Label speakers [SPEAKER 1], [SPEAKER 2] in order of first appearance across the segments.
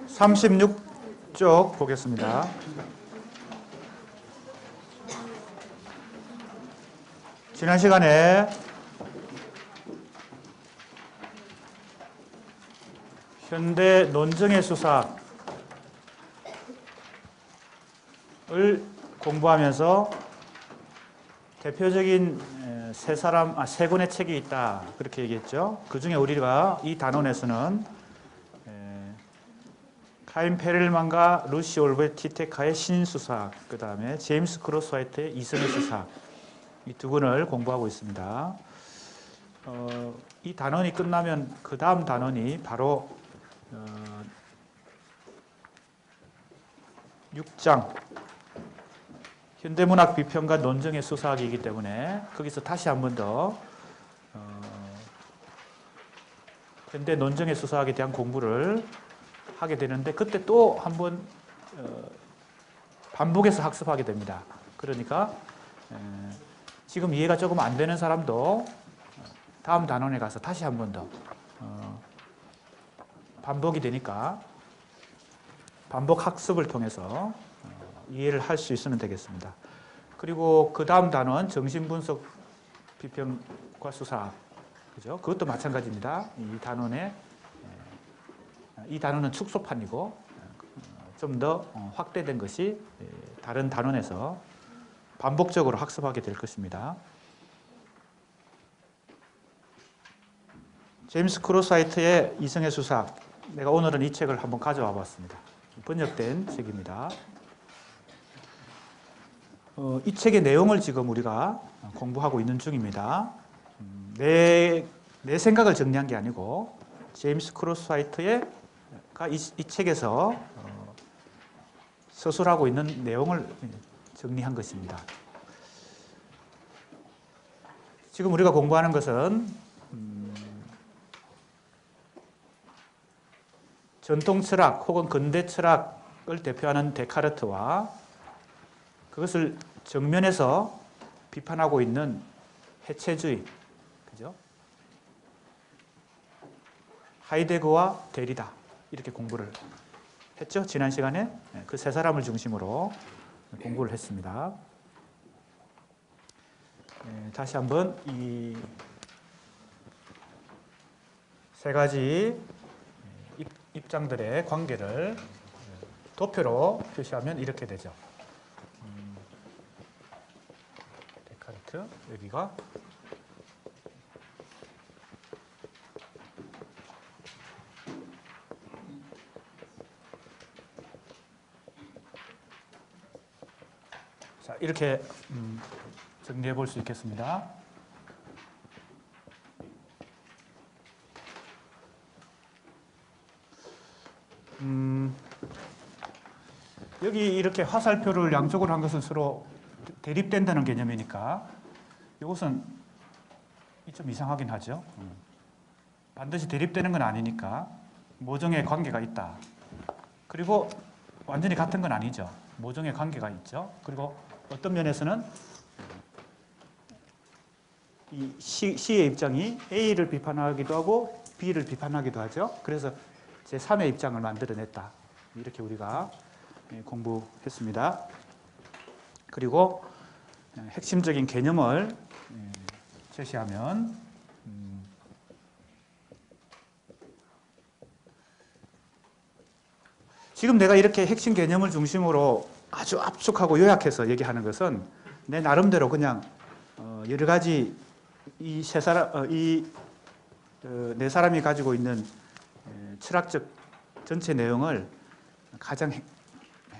[SPEAKER 1] 36쪽 보겠습니다. 지난 시간에 현대 논증의 수사을 공부하면서 대표적인 세 권의 책이 있다. 그렇게 얘기했죠. 그 중에 우리가 이 단원에서는 카인 페렐만과 루시 올베 티테카의 신수사, 그 다음에 제임스 크로스화이트의 이성의 수사, 이 두 권을 공부하고 있습니다. 이 단원이 끝나면 그 다음 단원이 바로 6장 현대문학 비평과 논증의 수사학이기 때문에 거기서 다시 한 번 더 현대 논증의 수사학에 대한 공부를 하게 되는데 그때 또 한 번 반복해서 학습하게 됩니다. 그러니까 지금 이해가 조금 안 되는 사람도 다음 단원에 가서 다시 한 번 더 반복이 되니까 반복 학습을 통해서 이해를 할 수 있으면 되겠습니다. 그리고 그 다음 단원 정신분석 비평과 수사, 그죠? 그것도 마찬가지입니다. 이 단원은 축소판이고 좀 더 확대된 것이 다른 단원에서 반복적으로 학습하게 될 것입니다. 제임스 크로스화이트의 이성의 수사, 내가 오늘은 이 책을 한번 가져와 봤습니다. 번역된 책입니다. 이 책의 내용을 지금 우리가 공부하고 있는 중입니다. 내 생각을 정리한 게 아니고 제임스 크로스화이트가 이 책에서 서술하고 있는 내용을 정리한 것입니다. 지금 우리가 공부하는 것은 전통 철학 혹은 근대 철학을 대표하는 데카르트와 그것을 정면에서 비판하고 있는 해체주의, 그죠? 하이데거와 데리다, 이렇게 공부를 했죠. 지난 시간에 그 세 사람을 중심으로 공부를 했습니다. 다시 한번 이 세 가지 입장들의 관계를 도표로 표시하면 이렇게 되죠. 데카르트, 여기가 자, 이렇게 정리해 볼 수 있겠습니다. 여기 이렇게 화살표를 양쪽으로 한 것은 서로 대립된다는 개념이니까 이것은 좀 이상하긴 하죠. 반드시 대립되는 건 아니니까 모종의 관계가 있다. 그리고 완전히 같은 건 아니죠. 모종의 관계가 있죠. 그리고 어떤 면에서는 이 C의 입장이 A를 비판하기도 하고 B를 비판하기도 하죠. 그래서 제3의 입장을 만들어냈다. 이렇게 우리가 공부했습니다. 그리고 핵심적인 개념을 제시하면 지금 내가 이렇게 핵심 개념을 중심으로 아주 압축하고 요약해서 얘기하는 것은 내 나름대로 그냥 여러 가지 이 네 사람이 가지고 있는 철학적 전체 내용을 가장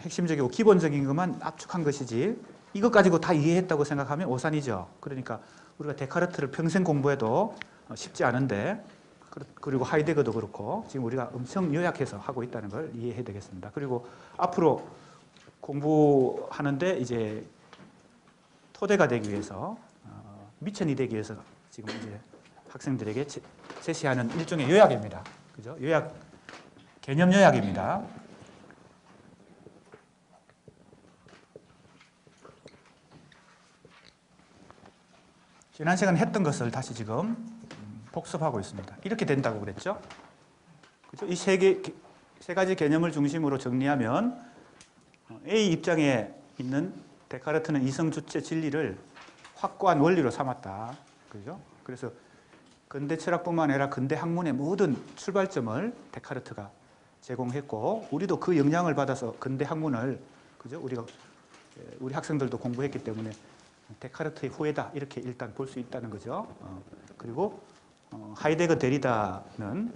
[SPEAKER 1] 핵심적이고 기본적인 것만 압축한 것이지 이것 가지고 다 이해했다고 생각하면 오산이죠. 그러니까 우리가 데카르트를 평생 공부해도 쉽지 않은데 그리고 하이데거도 그렇고 지금 우리가 엄청 요약해서 하고 있다는 걸 이해해야 되겠습니다. 그리고 앞으로 공부하는데 이제 토대가 되기 위해서 미천이 되기 위해서 지금 이제 학생들에게 제시하는 일종의 요약입니다. 그죠? 개념 요약입니다. 지난 시간에 했던 것을 다시 지금 복습하고 있습니다. 이렇게 된다고 그랬죠? 그죠? 이 세 개, 세 가지 개념을 중심으로 정리하면 A 입장에 있는 데카르트는 이성 주체 진리를 확고한 원리로 삼았다. 그죠? 그래서 근대 철학뿐만 아니라 근대 학문의 모든 출발점을 데카르트가 제공했고, 우리도 그 영향을 받아서 근대 학문을, 그죠? 우리 학생들도 공부했기 때문에 데카르트의 후예다 이렇게 일단 볼 수 있다는 거죠. 그리고 하이데거 데리다는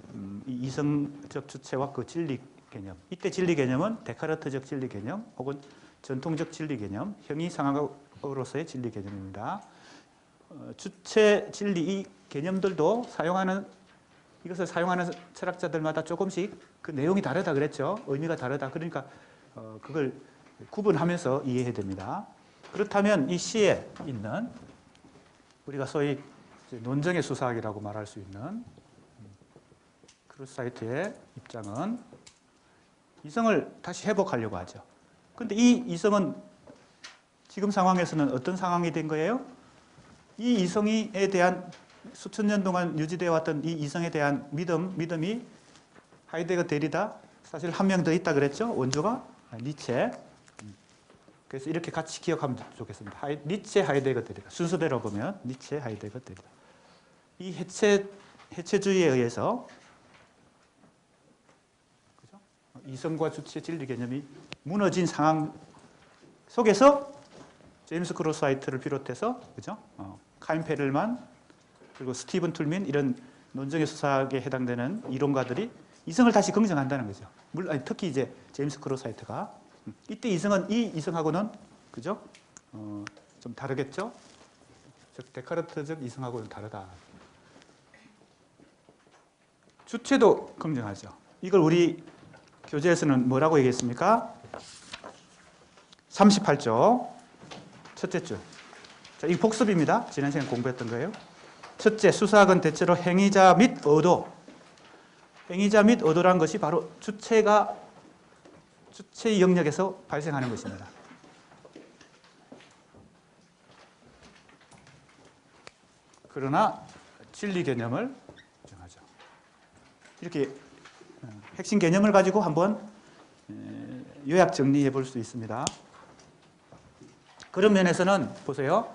[SPEAKER 1] 이 이성적 주체와 그 진리 개념, 이때 진리 개념은 데카르트적 진리 개념 혹은 전통적 진리 개념, 형이상학으로서의 진리 개념입니다. 주체 진리 이 개념들도 이것을 사용하는 철학자들마다 조금씩 그 내용이 다르다 그랬죠. 의미가 다르다. 그러니까 그걸 구분하면서 이해해야 됩니다. 그렇다면 이 시에 있는 우리가 소위 논정의 수사학이라고 말할 수 있는 크루사이트의 입장은 이성을 다시 회복하려고 하죠. 그런데 이 이성은 지금 상황에서는 어떤 상황이 된 거예요? 이 이성에 대한 수천 년 동안 유지되어 왔던 이 이성에 대한 믿음이 하이데거 데리다, 사실 한 명 더 있다 그랬죠? 원조가 니체. 그래서 이렇게 같이 기억하면 좋겠습니다. 니체, 하이데거 데리다. 순서대로 보면 니체, 하이데거 데리다. 이 해체주의에 의해서 그죠? 이성과 주체 진리 개념이 무너진 상황 속에서 제임스 크로스하이트를 비롯해서 그죠? 카인 페렐만 그리고 스티븐 툴민 이런 논정의 수사학에 해당되는 이론가들이 이성을 다시 긍정한다는 거죠. 물론 특히 이제 제임스 크로스하이트가 이때 이성은 이 이성하고는 그죠? 좀 다르겠죠? 즉 데카르트적 이성하고는 다르다. 주체도 긍정하죠. 이걸 우리 교재에서는 뭐라고 얘기했습니까? 38조 첫째 줄. 자, 이 복습입니다. 지난 시간에 공부했던 거예요. 첫째, 수사학은 대체로 행위자 및 의도. 행위자 및 의도란 것이 바로 주체의 영역에서 발생하는 것입니다. 그러나 진리 개념을 정하죠. 이렇게 핵심 개념을 가지고 한번 요약 정리해 볼 수 있습니다. 그런 면에서는 보세요.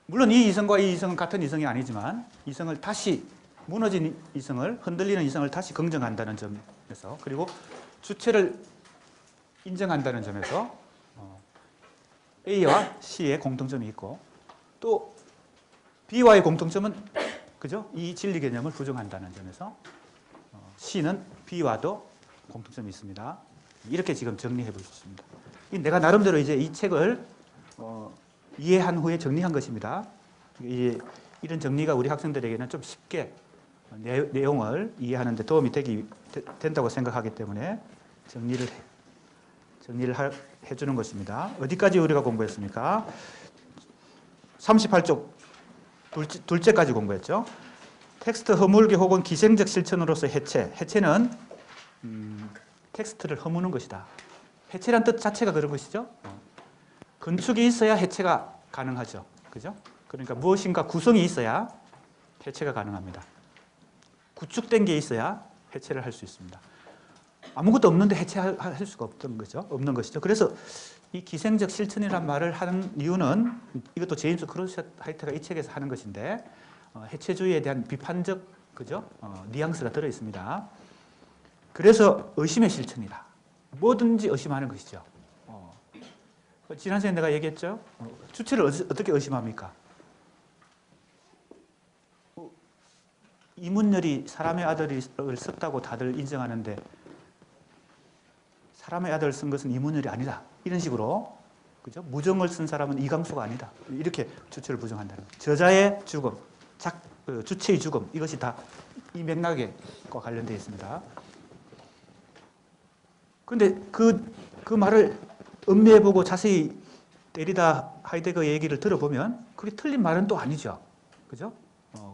[SPEAKER 1] 물론 이 이성과 이 이성은 같은 이성이 아니지만 이성을 다시 무너진 이성을, 흔들리는 이성을 다시 긍정한다는 점에서, 그리고 주체를 인정한다는 점에서 A와 C의 공통점이 있고, 또 B와의 공통점은 그죠? 이 진리 개념을 부정한다는 점에서 C는 B와도 공통점이 있습니다. 이렇게 지금 정리해 볼 수 있습니다. 내가 나름대로 이제 이 책을 이해한 후에 정리한 것입니다. 이런 정리가 우리 학생들에게는 좀 쉽게 내용을 이해하는 데 도움이 된다고 생각하기 때문에 정리를 해주는 것입니다. 어디까지 우리가 공부했습니까? 38쪽 둘째까지 공부했죠. 텍스트 허물기 혹은 기생적 실천으로서 해체. 해체는 텍스트를 허무는 것이다. 해체란 뜻 자체가 그런 것이죠. 건축이 있어야 해체가 가능하죠. 그죠? 그러니까 무엇인가 구성이 있어야 해체가 가능합니다. 구축된 게 있어야 해체를 할 수 있습니다. 아무것도 없는데 해체할 수가 없는 것이죠. 그래서 이 기생적 실천이라는 말을 하는 이유는, 이것도 제임스 크로스하이트가 이 책에서 하는 것인데, 해체주의에 대한 비판적 그죠? 뉘앙스가 들어 있습니다. 그래서 의심의 실천이다. 뭐든지 의심하는 것이죠. 지난 시간에 내가 얘기했죠. 주체를 어떻게 의심합니까? 이문열이 사람의 아들을 썼다고 다들 인정하는데 사람의 아들을 쓴 것은 이문열이 아니다. 이런 식으로 그죠? 무정을 쓴 사람은 이강수가 아니다. 이렇게 주체를 부정한다는 거예요. 저자의 죽음, 주체의 죽음, 이것이 다 이 맥락과 관련되어 있습니다. 그런데 그 말을 음미해보고 자세히 데리다, 하이데거 얘기를 들어보면 그게 틀린 말은 또 아니죠. 그죠?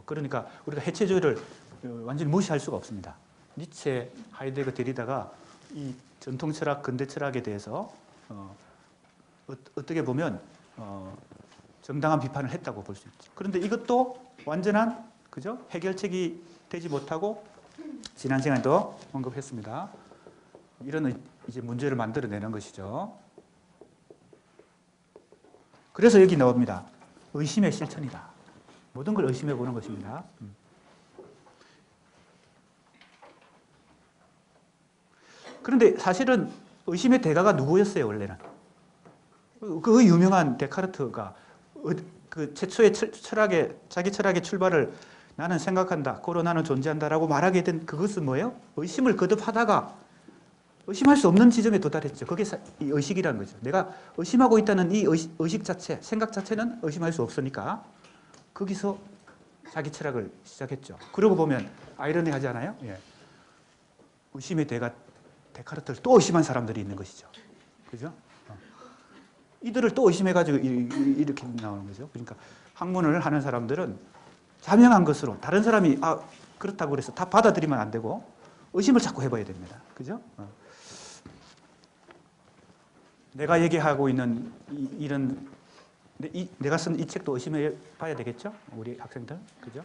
[SPEAKER 1] 그러니까 우리가 해체주의를 완전히 무시할 수가 없습니다. 니체, 하이데거, 데리다가 이 전통 철학, 근대 철학에 대해서 어떻게 보면 정당한 비판을 했다고 볼 수 있죠. 그런데 이것도 완전한 그죠? 해결책이 되지 못하고 지난 시간에도 언급했습니다. 이런 이제 문제를 만들어내는 것이죠. 그래서 여기 나옵니다. 의심의 실천이다. 모든 걸 의심해 보는 것입니다. 그런데 사실은 의심의 대가가 누구였어요, 원래는? 그 유명한 데카르트가 그 최초의 자기 철학의 출발을 나는 생각한다, 고로 나는 존재한다라고 말하게 된 그것은 뭐예요? 의심을 거듭하다가 의심할 수 없는 지점에 도달했죠. 그게 이 의식이라는 거죠. 내가 의심하고 있다는 이 의식 자체, 생각 자체는 의심할 수 없으니까 거기서 자기 철학을 시작했죠. 그러고 보면 아이러니하지 않아요? 예. 의심의 대가 데카르트를 또 의심한 사람들이 있는 것이죠. 그죠? 이들을 또 의심해가지고 이렇게 나오는 거죠. 그러니까 학문을 하는 사람들은 자명한 것으로 다른 사람이 그렇다고 그래서 다 받아들이면 안 되고 의심을 자꾸 해봐야 됩니다. 그죠? 내가 얘기하고 있는 이런 내가 쓴 이 책도 의심해 봐야 되겠죠? 우리 학생들. 그죠?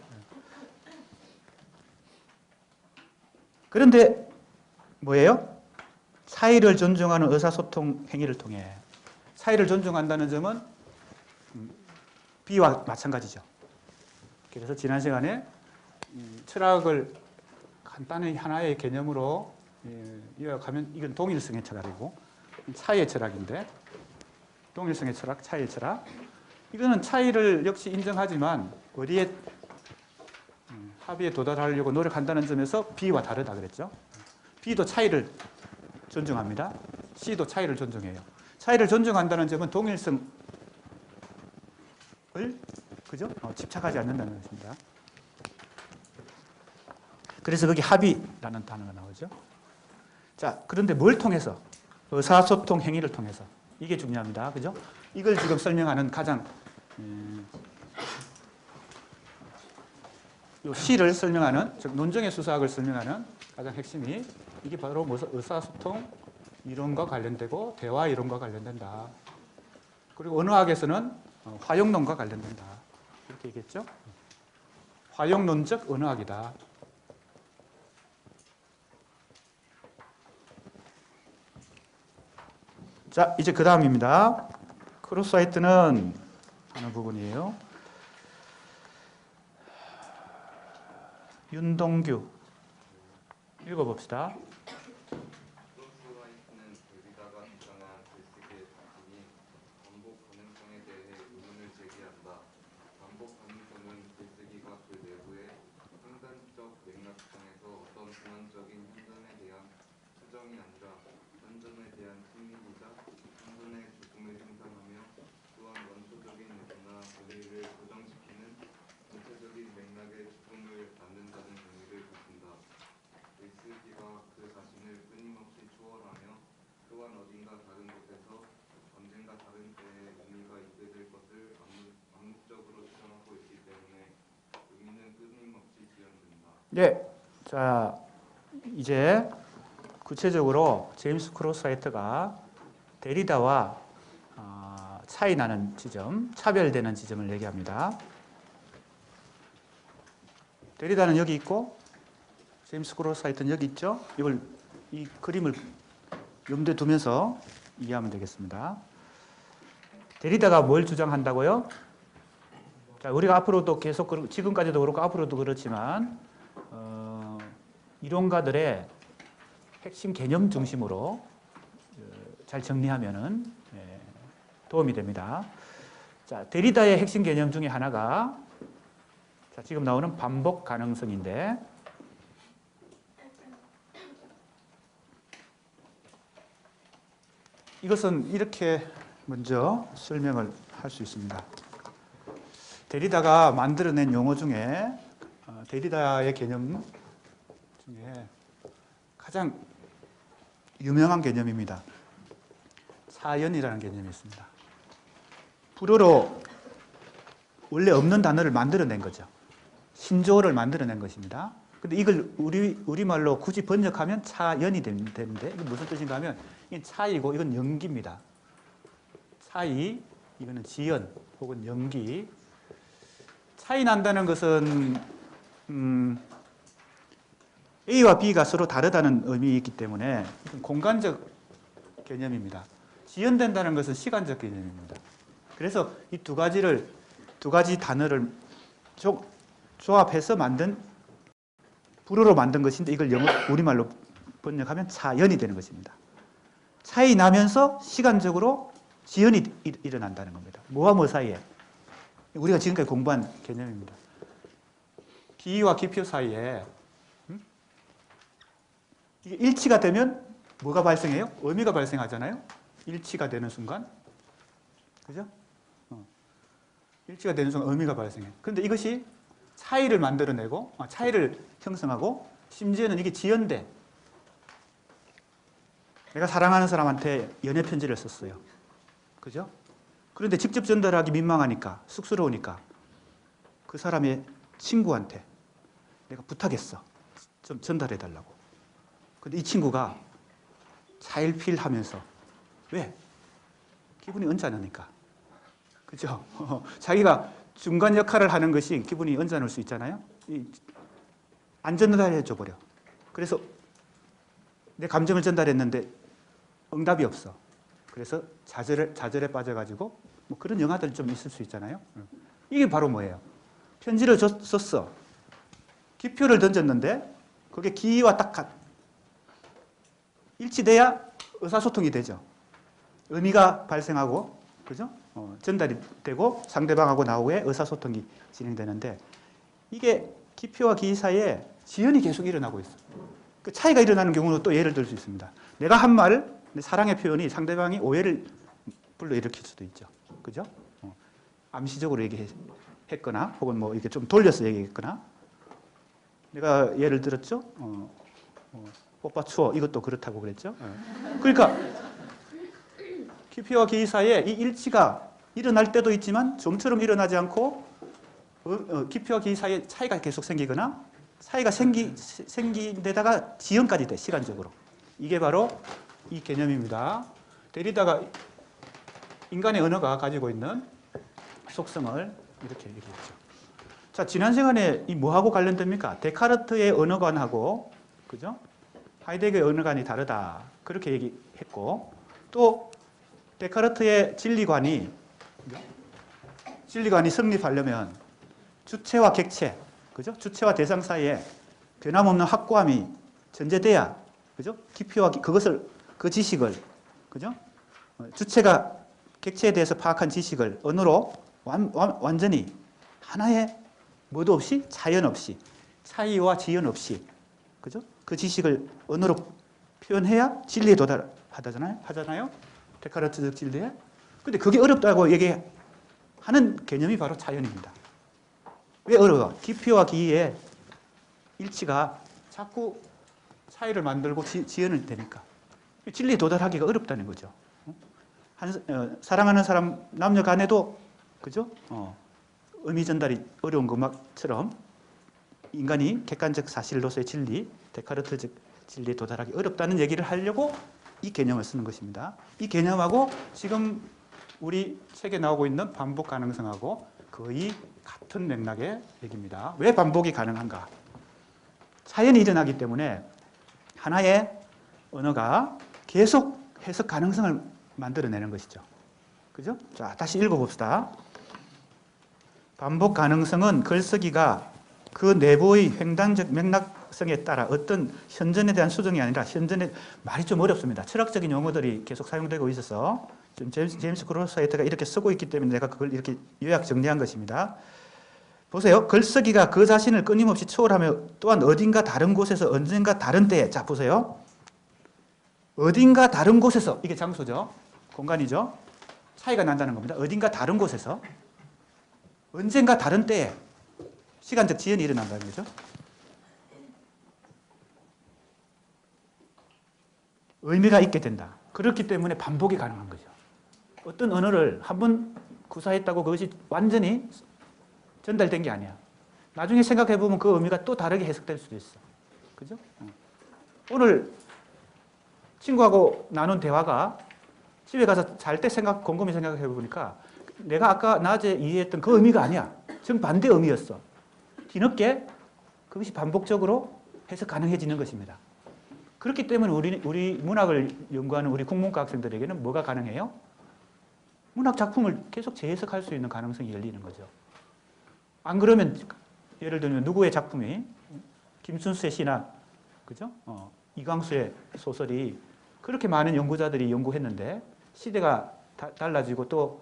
[SPEAKER 1] 그런데 뭐예요? 차이를 존중하는 의사소통 행위를 통해 차이를 존중한다는 점은 B와 마찬가지죠. 그래서 지난 시간에 철학을 간단히 하나의 개념으로 요약하면 이건 동일성의 철학이고 차이의 철학인데 동일성의 철학, 차이의 철학. 이거는 차이를 역시 인정하지만 어디에 합의에 도달하려고 노력한다는 점에서 B와 다르다 그랬죠. B도 차이를 존중합니다. C도 차이를 존중해요. 차이를 존중한다는 점은 동일성을 그죠? 집착하지 않는다는 것입니다. 그래서 거기 합의라는 단어가 나오죠. 자, 그런데 뭘 통해서? 의사소통 행위를 통해서. 이게 중요합니다. 그죠? 이걸 지금 설명하는 가장 요 C를 설명하는, 즉 논정의 수사학을 설명하는 가장 핵심이 이게 바로 의사소통 이론과 관련되고 대화 이론과 관련된다. 그리고 언어학에서는 화용론과 관련된다. 이렇게 얘기했죠. 화용론적 언어학이다. 자, 이제 그 다음입니다. 크로스화이트는 하는 부분이에요. 윤동규 읽어봅시다.
[SPEAKER 2] 크로스화이트는 데리다가 주장한 글쓰기의 특징이 반복 가능성에 대해 의문을 제기한다. 반복 가능성은 글쓰기가 그 내부의 상단적 맥락상에서 어떤 근원적인 현존에 대한 추정이 아니라 현존에 대한 승리이자 현존의 죽음을 생산하며 또한 원초적인 의도나 권리를 고정시키는 전체적인 맥락의 죽음을 낳는다는 의미를 갖는다. 글쓰기가 그 자신을 끊임없이 초월하며 또한 어딘가 다른 곳에서 언젠가 다른 때에 의미가 있게 될 것을 암묵적으로 추정하고 있기 때문에 의미는 끊임없이 지연된다.
[SPEAKER 1] 예, 자 이제 구체적으로 제임스 크로스화이트가 데리다와 차이 나는 지점, 차별되는 지점을 얘기합니다. 데리다는 여기 있고 제임스 크로스화이트는 여기 있죠. 이 그림을 염두에 두면서 이해하면 되겠습니다. 데리다가 뭘 주장한다고요? 자, 우리가 앞으로도 계속 지금까지도 그렇고 앞으로도 그렇지만 이론가들의 핵심 개념 중심으로 잘 정리하면은 도움이 됩니다. 자, 데리다의 핵심 개념 중에 하나가 자, 지금 나오는 반복 가능성인데 이것은 이렇게 먼저 설명을 할 수 있습니다. 데리다가 만들어낸 용어 중에 데리다의 개념 중에 가장 유명한 개념입니다. 사연이라는 개념이 있습니다. 불어로 원래 없는 단어를 만들어낸 거죠. 신조어를 만들어낸 것입니다. 근데 이걸 우리말로 굳이 번역하면 차연이 되는데 이게 무슨 뜻인가 하면 이건 차이고 이건 연기입니다. 차이, 이거는 지연 혹은 연기. 차이 난다는 것은 A와 B가 서로 다르다는 의미이기 때문에 공간적 개념입니다. 지연된다는 것은 시간적 개념입니다. 그래서 이 두 가지 단어를 조합해서 만든 불어로 만든 것인데 이걸 우리말로 번역하면 차연이 되는 것입니다. 차이 나면서 시간적으로 지연이 일어난다는 겁니다. 뭐와 뭐 사이에? 우리가 지금까지 공부한 개념입니다. 기와 기표 사이에 이게 일치가 되면 뭐가 발생해요? 의미가 발생하잖아요. 일치가 되는 순간, 그죠? 일치가 되는 순간 의미가 발생해요. 그런데 이것이 차이를 만들어내고, 차이를 형성하고, 심지어는 이게 지연돼. 내가 사랑하는 사람한테 연애 편지를 썼어요. 그죠? 그런데 직접 전달하기 민망하니까, 쑥스러우니까 그 사람의 친구한테 내가 부탁했어. 좀 전달해 달라고. 근데 이 친구가 차일피일하면서 왜? 기분이 언짢으니까. 그죠? 자기가 중간 역할을 하는 것이 기분이 언짢을 수 있잖아요. 안 전달해 줘 버려. 그래서 내 감정을 전달했는데 응답이 없어. 그래서 좌절에 빠져가지고 뭐 그런 영화들 좀 있을 수 있잖아요. 이게 바로 뭐예요? 편지를 썼어. 기표를 던졌는데 그게 기와 딱 일치돼야 의사소통이 되죠. 의미가 발생하고, 그죠? 전달이 되고 상대방하고 나후에 의사소통이 진행되는데 이게 기표와 기 사이에 지연이 계속 일어나고 있어요. 그 차이가 일어나는 경우는 또 예를 들 수 있습니다. 내가 한 말, 사랑의 표현이 상대방이 오해를 불러일으킬 수도 있죠. 그죠? 암시적으로 얘기했거나 혹은 뭐 이렇게 좀 돌려서 얘기했거나 내가 예를 들었죠. 오빠 추워. 이것도 그렇다고 그랬죠. 그러니까 기표와 기 사이에 이 일치가 일어날 때도 있지만 좀처럼 일어나지 않고 기표와 기 사이에 차이가 계속 생기거나 차이가 생긴 데다가 지연까지 돼, 시간적으로. 이게 바로 이 개념입니다. 데리다가 인간의 언어가 가지고 있는 속성을 이렇게 얘기했죠. 자, 지난 시간에 이 뭐하고 관련됩니까? 데카르트의 언어관하고, 그죠? 하이데거의 언어관이 다르다. 그렇게 얘기했고, 또 데카르트의 진리관이 성립하려면 주체와 객체, 그죠? 주체와 대상 사이에 변함없는 확고함이 전제돼야, 그죠? 기표와 그 지식을, 그죠? 주체가 객체에 대해서 파악한 지식을 언어로 완전히 하나의 뭐도 없이, 차연 없이, 차이와 지연 없이, 그죠? 그 지식을 언어로 표현해야 진리에 도달하잖아요. 데카르트적 진리에. 근데 그게 어렵다고 얘기하는 개념이 바로 차연입니다. 왜 어려워? 기표와 기의 일치가 자꾸 차이를 만들고 지연을 되니까. 진리에 도달하기가 어렵다는 거죠. 사랑하는 사람, 남녀 간에도, 그죠? 의미 전달이 어려운 것처럼 인간이 객관적 사실로서의 진리, 데카르트적 진리에 도달하기 어렵다는 얘기를 하려고 이 개념을 쓰는 것입니다. 이 개념하고 지금 우리 책에 나오고 있는 반복 가능성하고 거의 같은 맥락의 얘기입니다. 왜 반복이 가능한가? 사연이 일어나기 때문에 하나의 언어가 계속 해석 가능성을 만들어내는 것이죠. 그죠? 자, 다시 읽어봅시다. 반복 가능성은 글쓰기가 그 내부의 횡단적 맥락성에 따라 어떤 현전에 대한 수정이 아니라 말이 좀 어렵습니다. 철학적인 용어들이 계속 사용되고 있어서 지금 제임스 크로스하이트가 이렇게 쓰고 있기 때문에 내가 그걸 이렇게 요약 정리한 것입니다. 보세요. 글쓰기가 그 자신을 끊임없이 초월하며 또한 어딘가 다른 곳에서 언젠가 다른 때에, 자 보세요. 어딘가 다른 곳에서, 이게 장소죠. 공간이죠. 차이가 난다는 겁니다. 어딘가 다른 곳에서 언젠가 다른 때에 시간적 지연이 일어난다는 거죠. 의미가 있게 된다. 그렇기 때문에 반복이 가능한 거죠. 어떤 언어를 한번 구사했다고 그것이 완전히 전달된 게 아니야. 나중에 생각해 보면 그 의미가 또 다르게 해석될 수도 있어. 그죠? 오늘 친구하고 나눈 대화가 집에 가서 잘 때 곰곰이 생각해 보니까 내가 아까 낮에 이해했던 그 의미가 아니야. 정반대 의미였어. 뒤늦게 그것이 반복적으로 해석 가능해지는 것입니다. 그렇기 때문에 우리 문학을 연구하는 우리 국문과 학생들에게는 뭐가 가능해요? 문학 작품을 계속 재해석할 수 있는 가능성이 열리는 거죠. 안 그러면 예를 들면 누구의 작품이 김순수의 시나 그죠? 이광수의 소설이 그렇게 많은 연구자들이 연구했는데 시대가 달라지고 또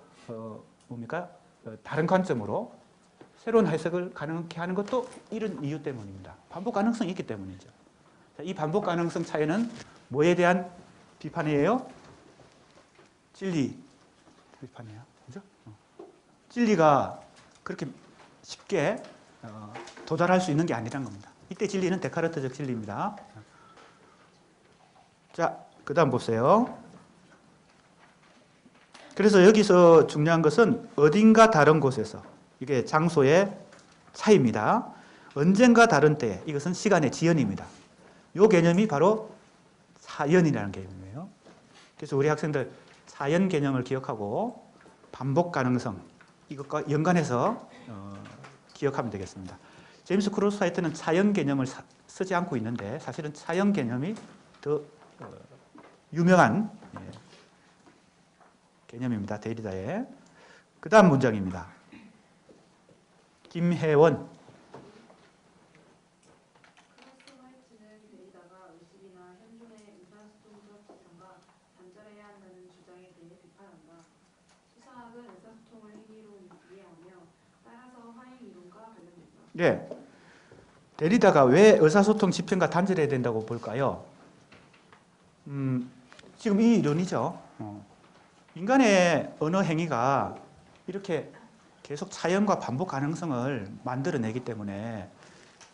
[SPEAKER 1] 다른 관점으로 새로운 해석을 가능케 하는 것도 이런 이유 때문입니다. 반복 가능성이 있기 때문이죠. 이 반복 가능성 차이는 뭐에 대한 비판이에요? 진리 비판이에요. 그죠? 진리가 그렇게 쉽게 도달할 수 있는 게 아니란 겁니다. 이때 진리는 데카르트적 진리입니다. 자, 그 다음 보세요. 그래서 여기서 중요한 것은 어딘가 다른 곳에서, 이게 장소의 차이입니다. 언젠가 다른 때, 이것은 시간의 지연입니다. 이 개념이 바로 사연이라는 개념이에요. 그래서 우리 학생들 사연 개념을 기억하고 반복 가능성, 이것과 연관해서 기억하면 되겠습니다. 제임스 크로스하이트는 사연 개념을 쓰지 않고 있는데 사실은 사연 개념이 더 유명한 개념입니다. 데리다의. 그 다음 문장입니다. 김혜원.
[SPEAKER 3] 크로스화이트는 데리다가 의식이나 현존의 의사소통적 지상과 단절해야 한다는 주장에 대해 비판한다. 수사학은 의사소통을 행위로 이해하며 따라서 화행 이론과 관련된다.
[SPEAKER 1] 네. 데리다가 왜 의사소통 지평과 단절해야 된다고 볼까요? 지금 이 이론이죠. 인간의 언어 행위가 이렇게 계속 차연과 반복 가능성을 만들어내기 때문에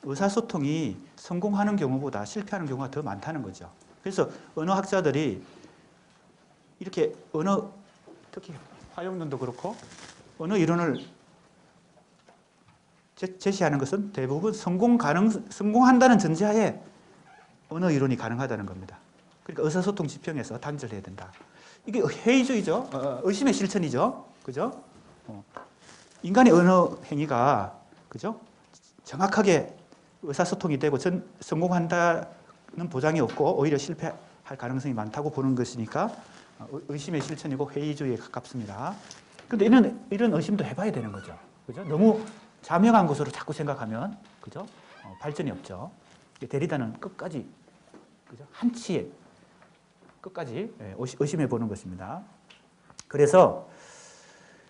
[SPEAKER 1] 의사소통이 성공하는 경우보다 실패하는 경우가 더 많다는 거죠. 그래서 언어학자들이 이렇게 특히 화용론도 그렇고 언어 이론을 제시하는 것은 대부분 성공한다는 전제하에 언어 이론이 가능하다는 겁니다. 그러니까 의사소통 지평에서 단절해야 된다. 이게 회의주의죠. 의심의 실천이죠. 그죠? 인간의 언어 행위가 그죠? 정확하게 의사소통이 되고 성공한다는 보장이 없고 오히려 실패할 가능성이 많다고 보는 것이니까 의심의 실천이고 회의주의에 가깝습니다. 그런데 이런 의심도 해봐야 되는 거죠. 그죠? 너무 자명한 것으로 자꾸 생각하면 그죠? 발전이 없죠. 데리다는 끝까지 그죠? 한치의 끝까지 의심해 보는 것입니다. 그래서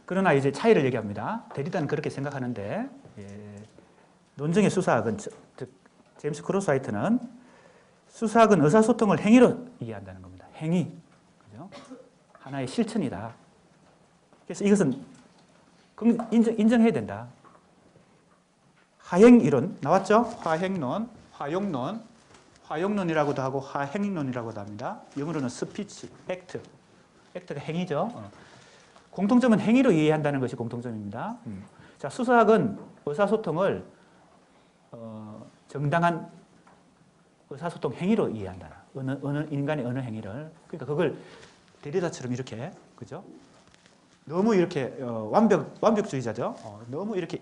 [SPEAKER 1] 그러나 이제 차이를 얘기합니다. 데리다는 그렇게 생각하는데 논증의 수사학은 즉 제임스 크로스하이트는 수사학은 의사소통을 행위로 이해한다는 겁니다. 행위, 그죠? 하나의 실천이다. 그래서 이것은 인정해야 된다. 하행 이론 나왔죠? 화행론, 화용론, 화용론이라고도 하고 화행론이라고도 합니다. 영어로는 스피치, 액트. 액트가 행위죠. 공통점은 행위로 이해한다는 것이 공통점입니다. 자, 수사학은 의사소통을 정당한 의사소통 행위로 이해한다. 인간의 언어 행위를. 그러니까 그걸 데리다처럼 이렇게, 그죠? 너무 이렇게 완벽주의자죠. 너무 이렇게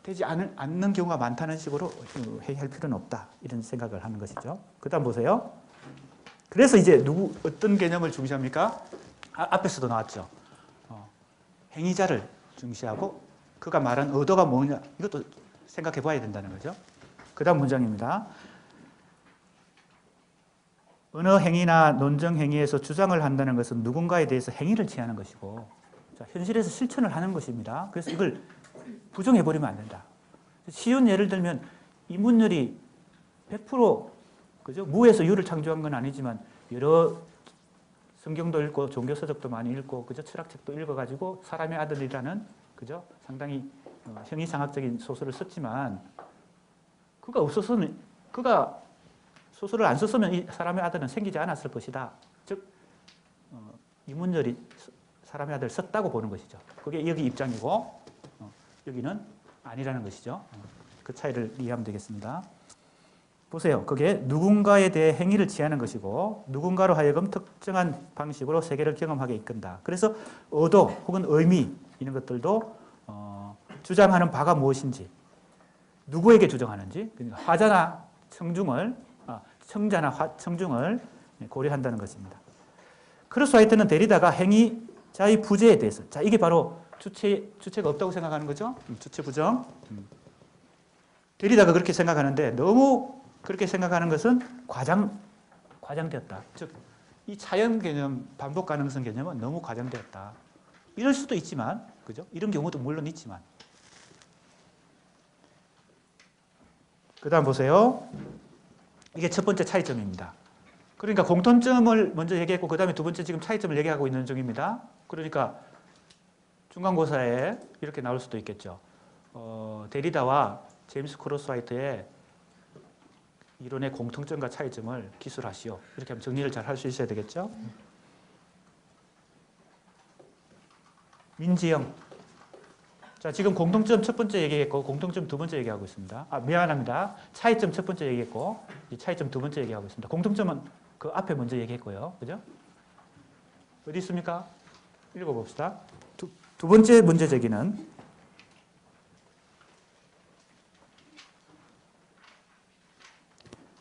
[SPEAKER 1] 되지 않는 경우가 많다는 식으로 회의할 필요는 없다. 이런 생각을 하는 것이죠. 그 다음 보세요. 그래서 이제 어떤 개념을 중시합니까? 앞에서도 나왔죠. 행위자를 중시하고 그가 말한 의도가 뭐냐. 이것도 생각해 봐야 된다는 거죠. 그 다음 문장입니다. 언어 행위나 논정 행위에서 주장을 한다는 것은 누군가에 대해서 행위를 취하는 것이고 자, 현실에서 실천을 하는 것입니다. 그래서 이걸 부정해버리면 안 된다. 쉬운 예를 들면 이문열이 100% 그죠? 무에서 유를 창조한 건 아니지만 여러 성경도 읽고 종교서적도 많이 읽고 그죠? 철학책도 읽어가지고 사람의 아들이라는 그죠? 상당히 형이상학적인 소설을 썼지만 그가 소설을 안 썼으면 이 사람의 아들은 생기지 않았을 것이다. 즉 이문열이 사람의 아들을 썼다고 보는 것이죠. 그게 여기 입장이고 여기는 아니라는 것이죠. 그 차이를 이해하면 되겠습니다. 보세요. 그게 누군가에 대해 행위를 취하는 것이고 누군가로 하여금 특정한 방식으로 세계를 경험하게 이끈다. 그래서 의도 혹은 의미 이런 것들도 주장하는 바가 무엇인지 누구에게 주장하는지, 그러니까 화자나 청자나 청중을 고려한다는 것입니다. 크로스화이트는 데리다가 행위자의 부재에 대해서, 자, 이게 바로 주체가 없다고 생각하는 거죠. 주체 부정. 데리다가 그렇게 생각하는데 너무 그렇게 생각하는 것은 과장되었다. 즉, 이 차연 개념, 반복 가능성 개념은 너무 과장되었다. 이럴 수도 있지만, 그죠? 이런 경우도 물론 있지만. 그 다음 보세요. 이게 첫 번째 차이점입니다. 그러니까 공통점을 먼저 얘기했고, 그 다음에 두 번째 지금 차이점을 얘기하고 있는 중입니다. 그러니까 중간고사에 이렇게 나올 수도 있겠죠. 데리다와 제임스 크로스화이트의 이론의 공통점과 차이점을 기술하시오. 이렇게 하면 정리를 잘 할 수 있어야 되겠죠. 민지영. 자, 지금 공통점 첫 번째 얘기했고, 공통점 두 번째 얘기하고 있습니다. 미안합니다. 차이점 첫 번째 얘기했고, 차이점 두 번째 얘기하고 있습니다. 공통점은 그 앞에 먼저 얘기했고요. 그죠? 어디 있습니까? 읽어봅시다. 두 번째 문제 제기는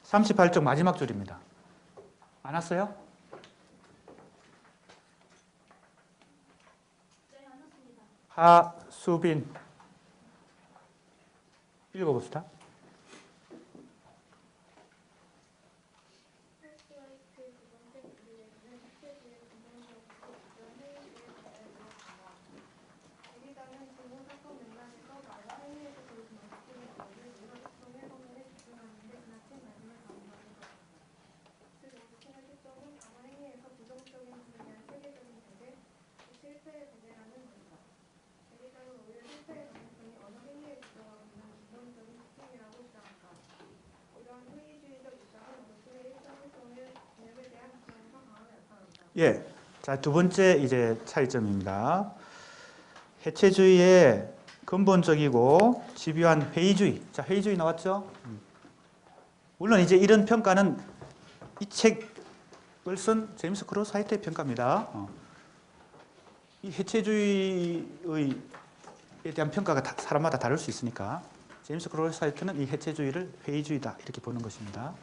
[SPEAKER 1] 38쪽 마지막 줄입니다. 안 왔어요?
[SPEAKER 3] 네, 안 왔습니다.
[SPEAKER 1] 하수빈. 읽어봅시다. 예. 자, 두 번째 이제 차이점입니다. 해체주의의 근본적이고 집요한 회의주의. 자, 회의주의 나왔죠? 물론 이제 이런 평가는 이 책을 쓴 제임스 크로스화이트의 평가입니다. 이 해체주의에 대한 평가가 사람마다 다를 수 있으니까 제임스 크로스화이트는 이 해체주의를 회의주의다 이렇게 보는 것입니다.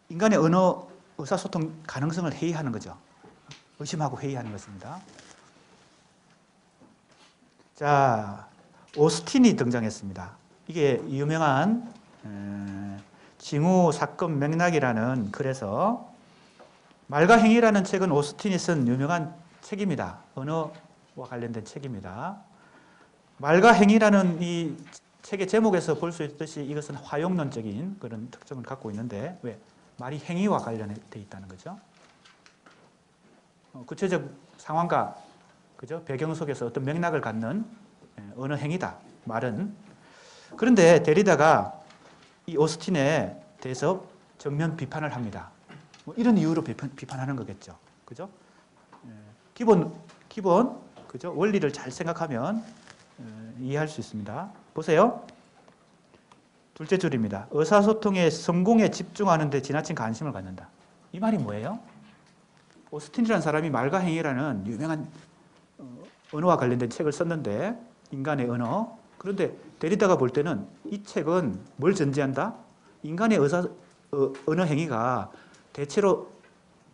[SPEAKER 1] 인간의 언어 의사소통 가능성을 회의하는 거죠. 의심하고 회의하는 것입니다. 자, 오스틴이 등장했습니다. 이게 유명한 징후 사건 맥락이라는 글에서 말과 행위라는 책은 오스틴이 쓴 유명한 책입니다. 언어와 관련된 책입니다. 말과 행위라는 이 책의 제목에서 볼 수 있듯이 이것은 화용론적인 그런 특성을 갖고 있는데 왜? 말이 행위와 관련되어 있다는 거죠. 구체적 상황과 그죠? 배경 속에서 어떤 맥락을 갖는 언어 행위다. 말은. 그런데 데리다가 이 오스틴에 대해서 정면 비판을 합니다. 뭐 이런 이유로 비판하는 거겠죠. 그죠? 기본 그죠? 원리를 잘 생각하면 이해할 수 있습니다. 보세요. 둘째 줄입니다. 의사소통의 성공에 집중하는 데 지나친 관심을 갖는다. 이 말이 뭐예요? 오스틴이라는 사람이 말과 행위라는 유명한 언어와 관련된 책을 썼는데 인간의 언어. 그런데 데리다가 볼 때는 이 책은 뭘 전제한다? 인간의 언어 행위가 대체로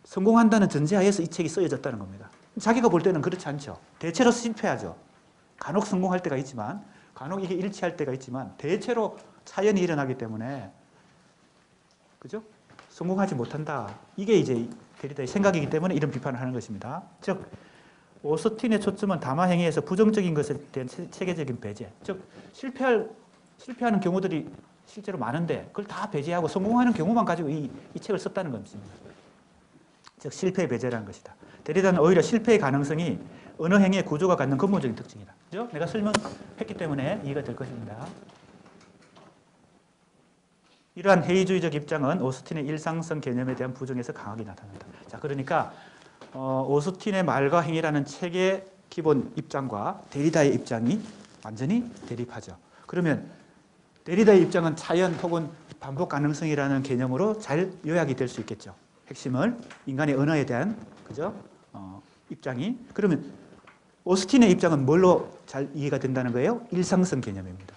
[SPEAKER 1] 성공한다는 전제하에서 이 책이 쓰여졌다는 겁니다. 자기가 볼 때는 그렇지 않죠. 대체로 실패하죠. 간혹 성공할 때가 있지만 간혹 이게 일치할 때가 있지만 대체로 차연이 일어나기 때문에 그죠? 성공하지 못한다. 이게 이제 데리다의 생각이기 때문에 이런 비판을 하는 것입니다. 즉 오스틴의 초점은 담화 행위에서 부정적인 것에 대한 체계적인 배제. 즉 실패하는 경우들이 실제로 많은데 그걸 다 배제하고 성공하는 경우만 가지고 이 책을 썼다는 것입니다. 즉 실패의 배제라는 것이다. 데리다는 오히려 실패의 가능성이 언어 행위의 구조가 갖는 근본적인 특징이다. 그죠? 내가 설명했기 때문에 이해가 될 것입니다. 이러한 회의주의적 입장은 오스틴의 일상성 개념에 대한 부정에서 강하게 나타난다. 자, 그러니까 오스틴의 말과 행위라는 책의 기본 입장과 데리다의 입장이 완전히 대립하죠. 그러면 데리다의 입장은 차연 혹은 반복 가능성이라는 개념으로 잘 요약이 될 수 있겠죠. 핵심을 인간의 언어에 대한 그죠? 입장이. 그러면 오스틴의 입장은 뭘로 잘 이해가 된다는 거예요? 일상성 개념입니다.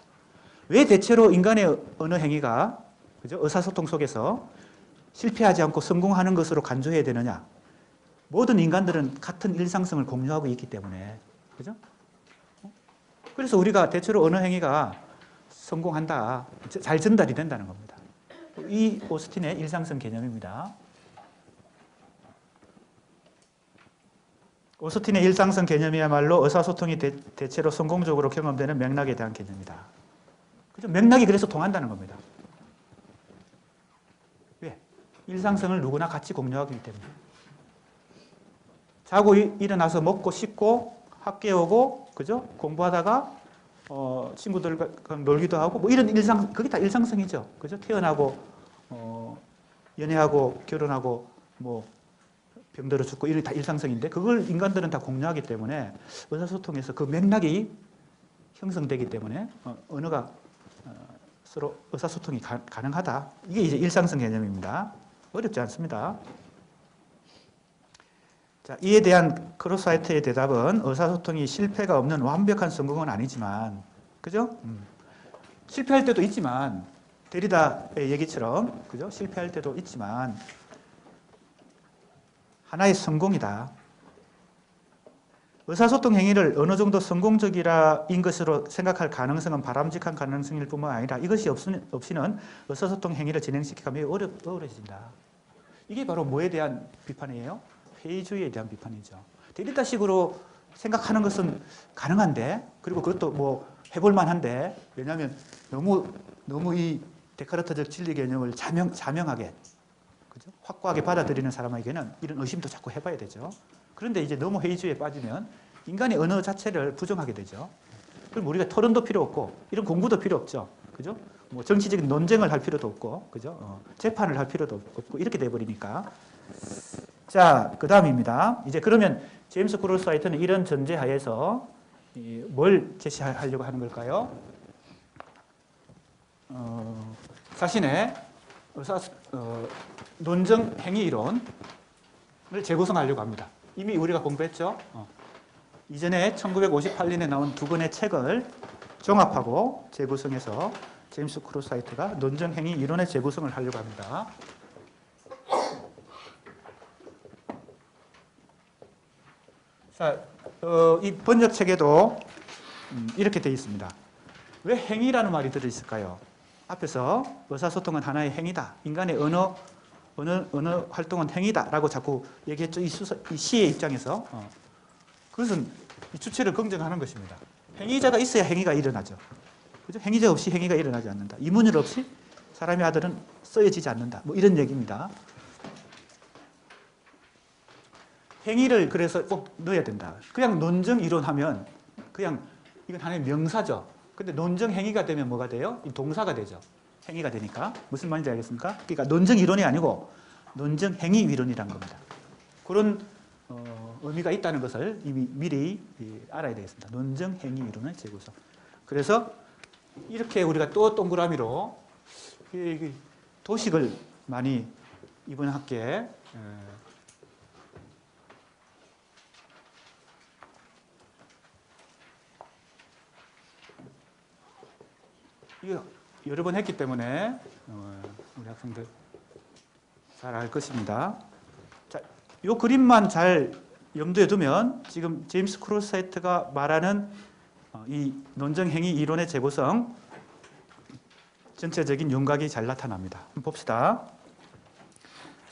[SPEAKER 1] 왜 대체로 인간의 언어 행위가 그죠? 의사소통 속에서 실패하지 않고 성공하는 것으로 간주해야 되느냐? 모든 인간들은 같은 일상성을 공유하고 있기 때문에 그죠? 그래서 우리가 대체로 언어 행위가 성공한다, 잘 전달이 된다는 겁니다. 이 오스틴의 일상성 개념입니다. 오스틴의 일상성 개념이야말로 의사소통이 대체로 성공적으로 경험되는 맥락에 대한 개념이다. 그죠? 맥락이 그래서 통한다는 겁니다. 왜? 일상성을 누구나 같이 공유하기 때문에. 자고 일어나서 먹고 씻고 학교에 오고 그죠? 공부하다가 친구들과 놀기도 하고 뭐 이런 일상, 그게 다 일상성이죠. 그죠? 태어나고 연애하고 결혼하고 뭐 병들어 죽고 이런 다 일상성인데 그걸 인간들은 다 공유하기 때문에 의사소통에서 그 맥락이 형성되기 때문에 언어가 서로 의사소통이 가능하다. 이게 이제 일상성 개념입니다. 어렵지 않습니다. 자, 이에 대한 크로스하이트의 대답은 의사소통이 실패가 없는 완벽한 성공은 아니지만, 그죠? 실패할 때도 있지만, 데리다의 얘기처럼, 그죠? 실패할 때도 있지만, 하나의 성공이다. 의사소통 행위를 어느 정도 성공적인 것으로 생각할 가능성은 바람직한 가능성일 뿐만 아니라 이것이 없이는 의사소통 행위를 진행시키기가 매우 어려워진다. 이게 바로 뭐에 대한 비판이에요? 회의주의에 대한 비판이죠. 데리다식으로 생각하는 것은 가능한데, 그리고 그것도 뭐 해볼 만한데, 왜냐하면 너무 이 데카르트적 진리 개념을 자명하게, 그죠? 확고하게 받아들이는 사람에게는 이런 의심도 자꾸 해봐야 되죠. 그런데 이제 너무 회의주의에 빠지면 인간의 언어 자체를 부정하게 되죠. 그럼 우리가 토론도 필요 없고, 이런 공부도 필요 없죠. 그죠? 뭐 정치적인 논쟁을 할 필요도 없고, 그죠? 재판을 할 필요도 없고, 이렇게 돼버리니까. 자, 그 다음입니다. 이제 그러면 제임스 크로스하이트는 이런 전제 하에서 뭘 제시하려고 하는 걸까요? 자신의 논정 행위 이론을 재구성하려고 합니다. 이미 우리가 공부했죠. 이전에 1958년에 나온 두 권의 책을 종합하고 재구성해서 제임스 크로스하이트가 논정 행위 이론의 재구성을 하려고 합니다. 자, 이 번역책에도 이렇게 되어 있습니다. 왜 행위라는 말이 들어있을까요? 앞에서 의사소통은 하나의 행위다. 인간의 언어 활동은 행위다라고 자꾸 얘기했죠. 이 시의 입장에서. 그것은 이 주체를 긍정하는 것입니다. 행위자가 있어야 행위가 일어나죠. 그죠? 행위자 없이 행위가 일어나지 않는다. 이문율 없이 사람의 아들은 쓰여지지 않는다. 뭐 이런 얘기입니다. 행위를 그래서 꼭 넣어야 된다. 그냥 논정 이론하면 그냥 이건 하나의 명사죠. 근데 논정 행위가 되면 뭐가 돼요? 이 동사가 되죠. 행위가 되니까. 무슨 말인지 알겠습니까? 그러니까 논정 이론이 아니고 논정 행위 이론이라는 겁니다. 그런 의미가 있다는 것을 이미 미리 알아야 되겠습니다. 논정 행위 이론의 재구성. 그래서 이렇게 우리가 또 동그라미로 도식을 많이 이번 학기에 이거 여러 번 했기 때문에 우리 학생들 잘 알 것입니다. 자, 이 그림만 잘 염두에 두면 지금 제임스 크로스하이트가 말하는 이 논정 행위 이론의 재구성 전체적인 윤곽이 잘 나타납니다. 한번 봅시다.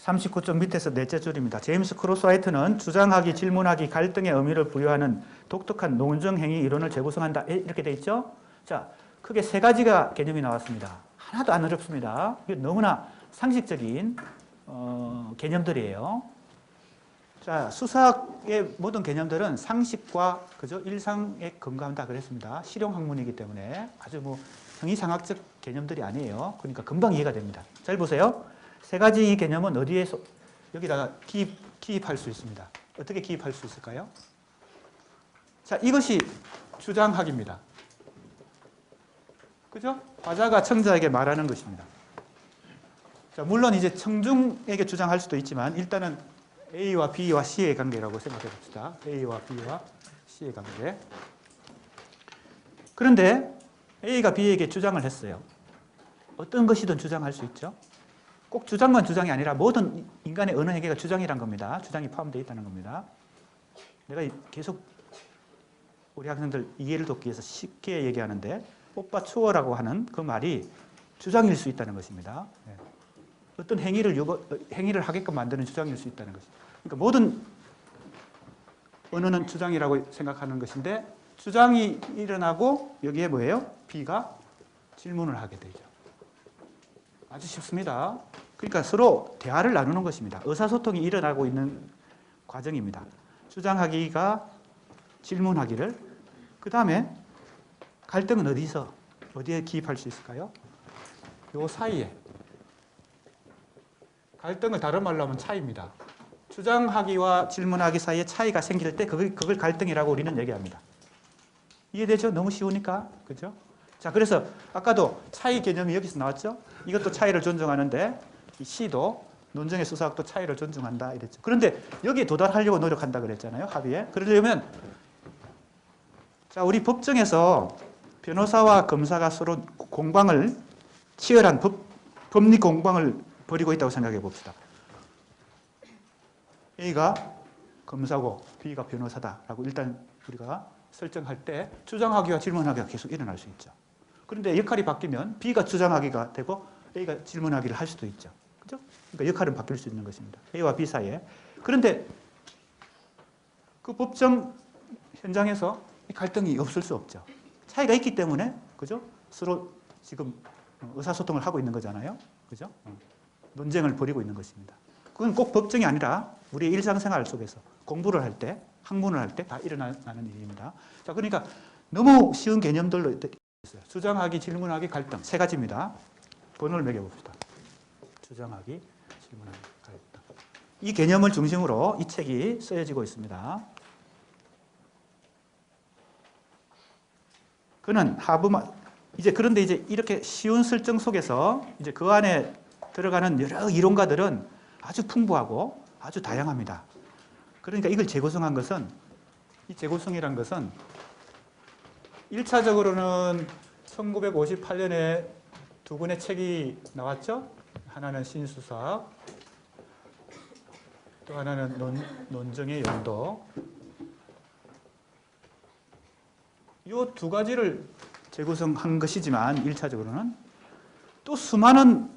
[SPEAKER 1] 39쪽 밑에서 넷째 줄입니다. 제임스 크로스하이트는 주장하기, 질문하기, 갈등의 의미를 부여하는 독특한 논정 행위 이론을 재구성한다. 이렇게 돼 있죠? 자, 크게 세 가지가 개념이 나왔습니다. 하나도 안 어렵습니다. 너무나 상식적인 개념들이에요. 자, 수사학의 모든 개념들은 상식과 그저 일상에 근거한다 그랬습니다. 실용학문이기 때문에 아주 뭐 형이상학적 개념들이 아니에요. 그러니까 금방 이해가 됩니다. 잘 보세요. 세 가지 이 개념은 어디에 여기다가 기입할 수 있습니다. 어떻게 기입할 수 있을까요? 자, 이것이 주장학입니다. 그죠? 화자가 청자에게 말하는 것입니다. 자, 물론 이제 청중에게 주장할 수도 있지만 일단은 A와 B와 C의 관계라고 생각해 봅시다. A와 B와 C의 관계. 그런데 A가 B에게 주장을 했어요. 어떤 것이든 주장할 수 있죠. 꼭 주장만 주장이 아니라 모든 인간의 어느 행위가 주장이란 겁니다. 주장이 포함되어 있다는 겁니다. 내가 계속 우리 학생들 이해를 돕기 위해서 쉽게 얘기하는데 오빠 추워라고 하는 그 말이 주장일 수 있다는 것입니다. 어떤 행위를 하게끔 만드는 주장일 수 있다는 것입니다. 그러니까 모든 언어는 주장이라고 생각하는 것인데 주장이 일어나고 여기에 뭐예요? B가 질문을 하게 되죠. 아주 쉽습니다. 그러니까 서로 대화를 나누는 것입니다. 의사소통이 일어나고 있는 과정입니다. 주장하기가 질문하기를. 그 다음에 갈등은 어디에 기입할 수 있을까요? 요 사이에. 갈등을 다른 말로 하면 차이입니다. 주장하기와 질문하기 사이에 차이가 생길 때 그걸 갈등이라고 우리는 얘기합니다. 이해되죠? 너무 쉬우니까. 그죠? 자, 그래서 아까도 차이 개념이 여기서 나왔죠? 이것도 차이를 존중하는데 이 C도 논증의 수사학도 차이를 존중한다 이랬죠. 그런데 여기에 도달하려고 노력한다 그랬잖아요. 합의에. 그러려면 자, 우리 법정에서 변호사와 검사가 서로 공방을 치열한 법리 공방을 벌이고 있다고 생각해 봅시다. A가 검사고 B가 변호사다라고 일단 우리가 설정할 때 주장하기와 질문하기가 계속 일어날 수 있죠. 그런데 역할이 바뀌면 B가 주장하기가 되고 A가 질문하기를 할 수도 있죠. 그죠? 그러니까 역할은 바뀔 수 있는 것입니다. A와 B 사이에. 그런데 그 법정 현장에서 갈등이 없을 수 없죠. 차이가 있기 때문에 그죠? 서로 지금 의사소통을 하고 있는 거잖아요. 그죠? 논쟁을 벌이고 있는 것입니다. 그건 꼭 법정이 아니라 우리의 일상생활 속에서 공부를 할 때, 학문을 할 때 다 일어나는 일입니다. 자, 그러니까 너무 쉬운 개념들로 있어요. 주장하기, 질문하기, 갈등 세 가지입니다. 번호를 매겨봅시다. 주장하기, 질문하기, 갈등. 이 개념을 중심으로 이 책이 쓰여지고 있습니다. 그는 그런데 이제 이렇게 쉬운 설정 속에서 이제 그 안에 들어가는 여러 이론가들은 아주 풍부하고 아주 다양합니다. 그러니까 이걸 재구성한 것은, 이 재구성이란 것은 1차적으로는 1958년에 두 권의 책이 나왔죠. 하나는 신수사, 또 하나는 논증의 용도. 이 두 가지를 재구성한 것이지만 1차적으로는 또 수많은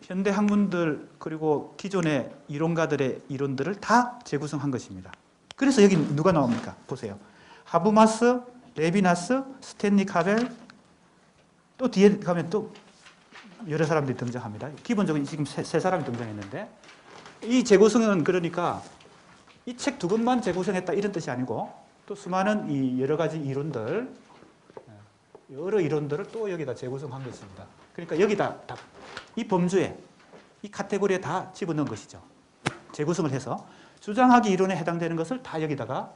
[SPEAKER 1] 현대 학문들 그리고 기존의 이론가들의 이론들을 다 재구성한 것입니다. 그래서 여기 누가 나옵니까? 보세요. 하브마스, 레비나스, 스탠리 카벨, 또 뒤에 가면 또 여러 사람들이 등장합니다. 기본적으로 지금 세 사람이 등장했는데 이 재구성은 그러니까 이 책 두 권만 재구성했다 이런 뜻이 아니고 또 수많은 이 여러 가지 이론들, 여러 이론들을 또 여기다 재구성한 것입니다. 그러니까 여기다 이 범주에, 이 카테고리에 다 집어넣은 것이죠. 재구성을 해서 주장하기 이론에 해당되는 것을 다 여기다가,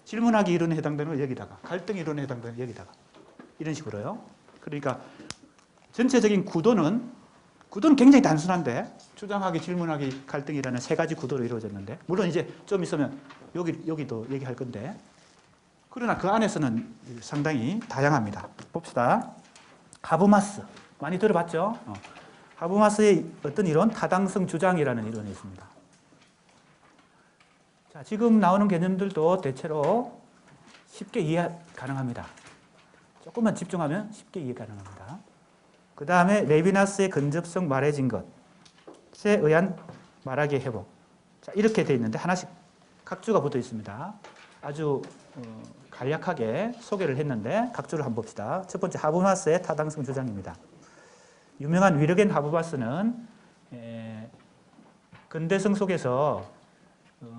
[SPEAKER 1] 질문하기 이론에 해당되는 걸 여기다가, 갈등 이론에 해당되는 걸 여기다가 이런 식으로요. 그러니까 전체적인 구도는 굉장히 단순한데 주장하기, 질문하기, 갈등이라는 세 가지 구도로 이루어졌는데 물론 이제 좀 있으면 여기도 얘기할 건데 그러나 그 안에서는 상당히 다양합니다. 봅시다. 하브마스 많이 들어봤죠? 하브마스의 어떤 이론? 타당성 주장이라는 이론이 있습니다. 자, 지금 나오는 개념들도 대체로 쉽게 이해 가능합니다. 조금만 집중하면 쉽게 이해 가능합니다. 그 다음에 레비나스의 근접성 말해진 것에 의한 말하기의 회복. 자, 이렇게 되어 있는데 하나씩 각주가 붙어 있습니다. 아주 간략하게 소개를 했는데 각주를 한번 봅시다. 첫 번째 하브마스의 타당성 주장입니다. 유명한 위르겐 하브마스는 근대성 속에서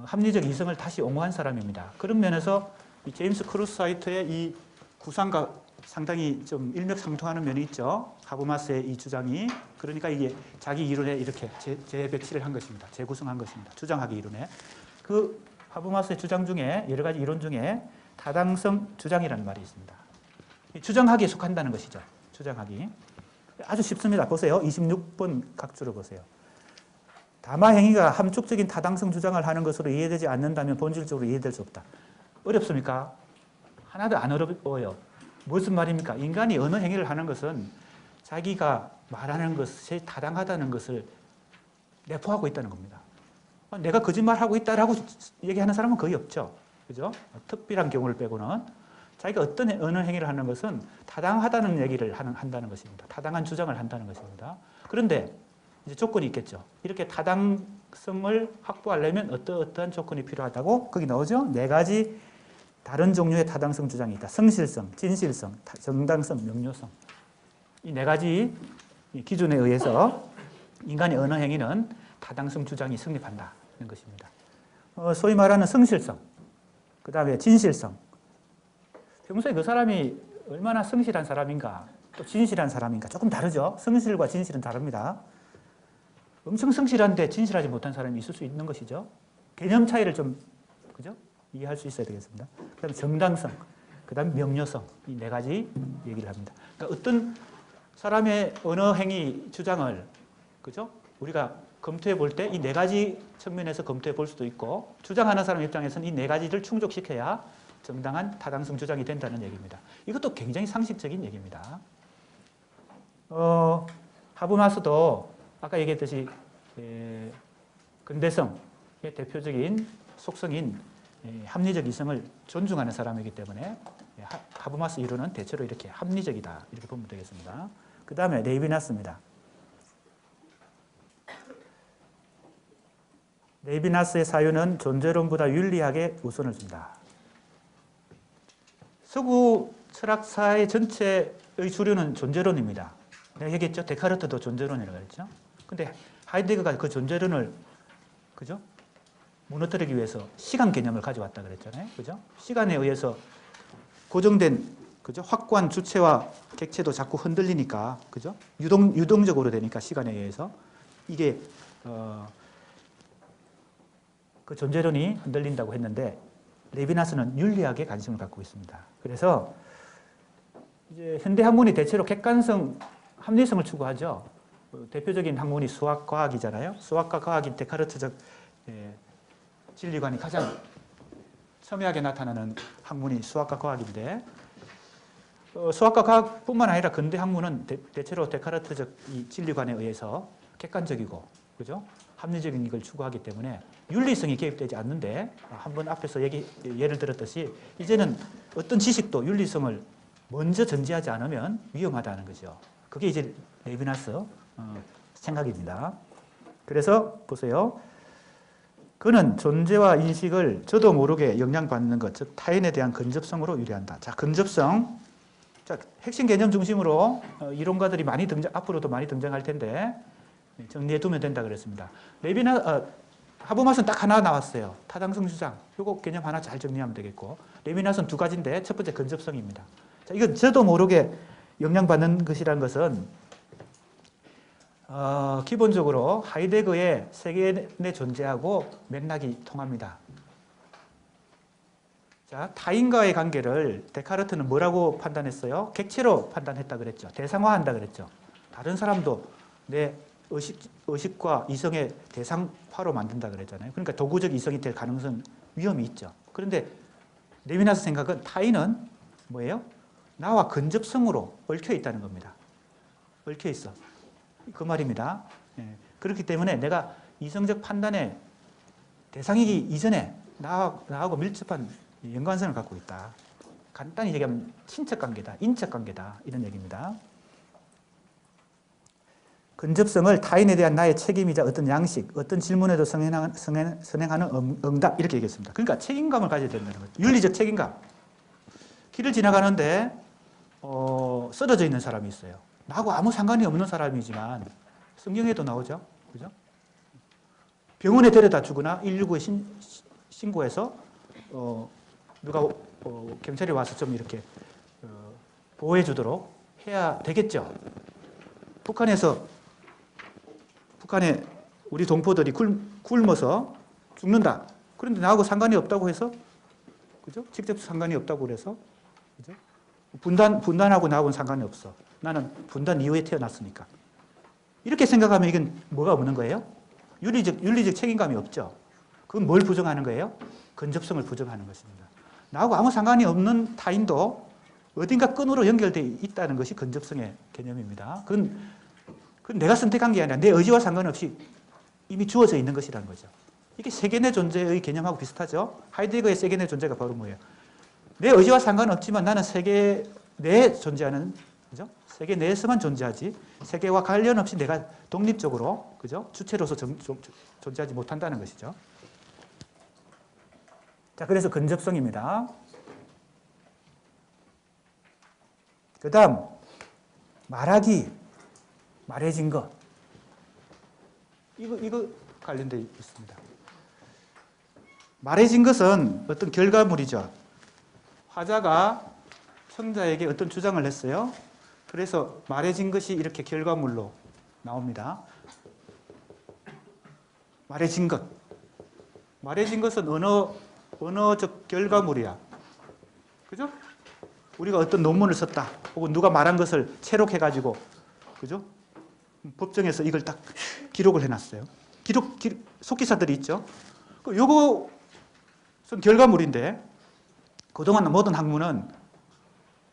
[SPEAKER 1] 합리적 이성을 다시 옹호한 사람입니다. 그런 면에서 이 제임스 크루스하이트의 이 구상과 상당히 좀 일맥상통하는 면이 있죠. 하브마스의 이 주장이. 그러니까 이게 자기 이론에 이렇게 재배치를 한 것입니다. 재구성한 것입니다. 주장하기 이론에. 그 하브마스의 주장 중에 여러 가지 이론 중에 타당성 주장이라는 말이 있습니다. 주장하기에 속한다는 것이죠. 주장하기. 아주 쉽습니다. 보세요. 26번 각주를 보세요. 다마 행위가 함축적인 타당성 주장을 하는 것으로 이해되지 않는다면 본질적으로 이해될 수 없다. 어렵습니까? 하나도 안 어려워요. 무슨 말입니까? 인간이 어느 행위를 하는 것은 자기가 말하는 것이 타당하다는 것을 내포하고 있다는 겁니다. 내가 거짓말하고 있다라고 얘기하는 사람은 거의 없죠. 그죠? 특별한 경우를 빼고는 자기가 어느 행위를 하는 것은 타당하다는 얘기를 한다는 것입니다. 타당한 주장을 한다는 것입니다. 그런데 이제 조건이 있겠죠. 이렇게 타당성을 확보하려면 어떠한 조건이 필요하다고 거기 나오죠. 4가지 다른 종류의 타당성 주장이 있다. 성실성, 진실성, 정당성, 명료성. 이 4가지 기준에 의해서 인간의 어느 행위는 타당성 주장이 성립한다는 것입니다. 소위 말하는 성실성, 그 다음에 진실성. 평소에 그 사람이 얼마나 성실한 사람인가, 또 진실한 사람인가 조금 다르죠. 성실과 진실은 다릅니다. 엄청 성실한데 진실하지 못한 사람이 있을 수 있는 것이죠. 개념 차이를 좀 그죠? 이해할 수 있어야 되겠습니다. 그 다음에 정당성, 그 다음에 명료성, 이 4가지 얘기를 합니다. 그러니까 어떤 사람의 언어 행위 주장을 그죠? 우리가 검토해 볼 때 이 4가지 측면에서 검토해 볼 수도 있고 주장하는 사람 입장에서는 이 4가지를 충족시켜야 정당한 타당성 주장이 된다는 얘기입니다. 이것도 굉장히 상식적인 얘기입니다. 하브마스도 아까 얘기했듯이 근대성의 대표적인 속성인 합리적 이성을 존중하는 사람이기 때문에 하브마스 이론은 대체로 이렇게 합리적이다 이렇게 보면 되겠습니다. 그 다음에 레이비나스입니다. 레이비나스의 사유는 존재론보다 윤리학에 우선을 준다. 서구 철학사의 전체의 주류는 존재론입니다. 내가 얘기했죠? 데카르트도 존재론이라고 했죠? 근데 하이데거가 그 존재론을 그죠? 무너뜨리기 위해서 시간 개념을 가져왔다 그랬잖아요. 그죠? 시간에 의해서 고정된 그죠? 확고한 주체와 객체도 자꾸 흔들리니까 그죠? 유동적으로 되니까 시간에 의해서 이게 그 존재론이 흔들린다고 했는데 레비나스는 윤리학에 관심을 갖고 있습니다. 그래서 이제 현대 학문이 대체로 객관성, 합리성을 추구하죠. 대표적인 학문이 수학과학이잖아요. 수학과 과학인 데카르트적 진리관이 가장 첨예하게 나타나는 학문이 수학과 과학인데 수학과 과학뿐만 아니라 근대 학문은 대체로 데카르트적 이 진리관에 의해서 객관적이고 그죠? 합리적인 걸 추구하기 때문에 윤리성이 개입되지 않는데 한번 앞에서 예를 들었듯이 이제는 어떤 지식도 윤리성을 먼저 전제하지 않으면 위험하다는 거죠. 그게 이제 레비나스 생각입니다. 그래서 보세요. 그는 존재와 인식을 저도 모르게 영향받는 것, 즉 타인에 대한 근접성으로 유래한다. 자, 근접성. 자, 핵심 개념 중심으로 이론가들이 앞으로도 많이 등장할 텐데 정리해 두면 된다 그랬습니다. 하버마스는 딱 하나 나왔어요. 타당성 주장. 이거 개념 하나 잘 정리하면 되겠고 레비나스는 2가지인데 첫 번째 근접성입니다. 자, 이건 저도 모르게 영향받는 것이라는 것은 기본적으로 하이데거의 세계 내 존재하고 맥락이 통합니다. 자, 타인과의 관계를 데카르트는 뭐라고 판단했어요? 객체로 판단했다 그랬죠. 대상화한다 그랬죠. 다른 사람도 내 의식과 이성의 대상화로 만든다 그랬잖아요. 그러니까 도구적 이성이 될 가능성, 위험이 있죠. 그런데 레비나스 생각은 타인은 뭐예요? 나와 근접성으로 얽혀 있다는 겁니다. 얽혀 있어. 그 말입니다. 그렇기 때문에 내가 이성적 판단의 대상이기 이전에 나하고 밀접한 연관성을 갖고 있다. 간단히 얘기하면 친척 관계다, 인척 관계다 이런 얘기입니다. 근접성을 타인에 대한 나의 책임이자 어떤 양식, 어떤 질문에도 선행하는 응답 이렇게 얘기했습니다. 그러니까 책임감을 가져야 된다는 거죠. 윤리적 책임감. 길을 지나가는데 쓰러져 있는 사람이 있어요. 나하고 아무 상관이 없는 사람이지만 성경에도 나오죠. 그죠? 병원에 데려다 주거나 119에 신고해서 누가 경찰이 와서 좀 이렇게 보호해 주도록 해야 되겠죠. 북한에 우리 동포들이 굶어서 죽는다. 그런데 나하고 상관이 없다고 해서 그죠? 직접 상관이 없다고 그래서 그죠? 분단하고 나하고는 상관이 없어. 나는 분단 이후에 태어났으니까. 이렇게 생각하면 이건 뭐가 없는 거예요? 윤리적 책임감이 없죠. 그건 뭘 부정하는 거예요? 근접성을 부정하는 것입니다. 나하고 아무 상관이 없는 타인도 어딘가 끈으로 연결되어 있다는 것이 근접성의 개념입니다. 그건 내가 선택한 게 아니라 내 의지와 상관없이 이미 주어져 있는 것이라는 거죠. 이게 세계 내 존재의 개념하고 비슷하죠. 하이데거의 세계 내 존재가 바로 뭐예요? 내 의지와 상관없지만 나는 세계 내에 존재하는, 그죠? 세계 내에서만 존재하지 세계와 관련 없이 내가 독립적으로, 그죠? 주체로서 존재하지 못한다는 것이죠. 자, 그래서 근접성입니다. 그 다음 말하기, 말해진 것. 이거 관련되어 있습니다. 말해진 것은 어떤 결과물이죠. 화자가 청자에게 어떤 주장을 했어요. 그래서 말해진 것이 이렇게 결과물로 나옵니다. 말해진 것. 말해진 것은 언어적 결과물이야. 그죠? 우리가 어떤 논문을 썼다. 혹은 누가 말한 것을 채록해가지고, 그죠? 법정에서 이걸 딱 기록을 해놨어요. 속기사들이 있죠. 요것은 결과물인데, 그동안 모든 학문은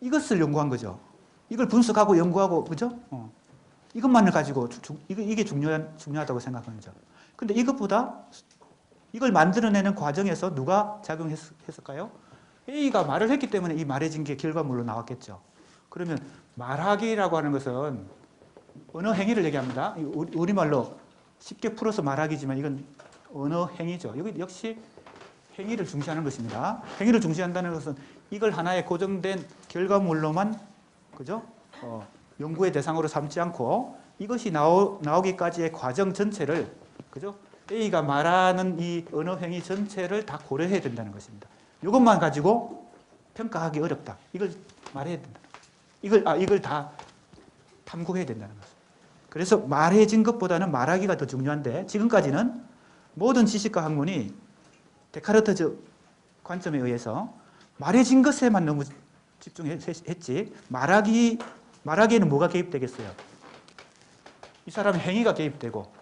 [SPEAKER 1] 이것을 연구한 거죠. 이걸 분석하고 연구하고, 그죠? 이것만을 가지고 이게 중요하다고 생각하는 거죠. 근데 이것보다 이걸 만들어내는 과정에서 누가 작용했을까요? A가 말을 했기 때문에 이 말해진 게 결과물로 나왔겠죠. 그러면 말하기라고 하는 것은 언어 행위를 얘기합니다. 우리말로 쉽게 풀어서 말하기지만 이건 언어 행위죠. 여기 역시 행위를 중시하는 것입니다. 행위를 중시한다는 것은 이걸 하나의 고정된 결과물로만, 그죠? 연구의 대상으로 삼지 않고 이것이 나오기까지의 과정 전체를, 그죠? A가 말하는 이 언어 행위 전체를 다 고려해야 된다는 것입니다. 이것만 가지고 평가하기 어렵다. 이걸 말해야 된다. 이걸 다 탐구해야 된다는 것입니다. 그래서 말해진 것보다는 말하기가 더 중요한데, 지금까지는 모든 지식과 학문이 데카르트적 관점에 의해서 말해진 것에만 너무 집중했지, 말하기에는 뭐가 개입되겠어요? 이 사람의 행위가 개입되고,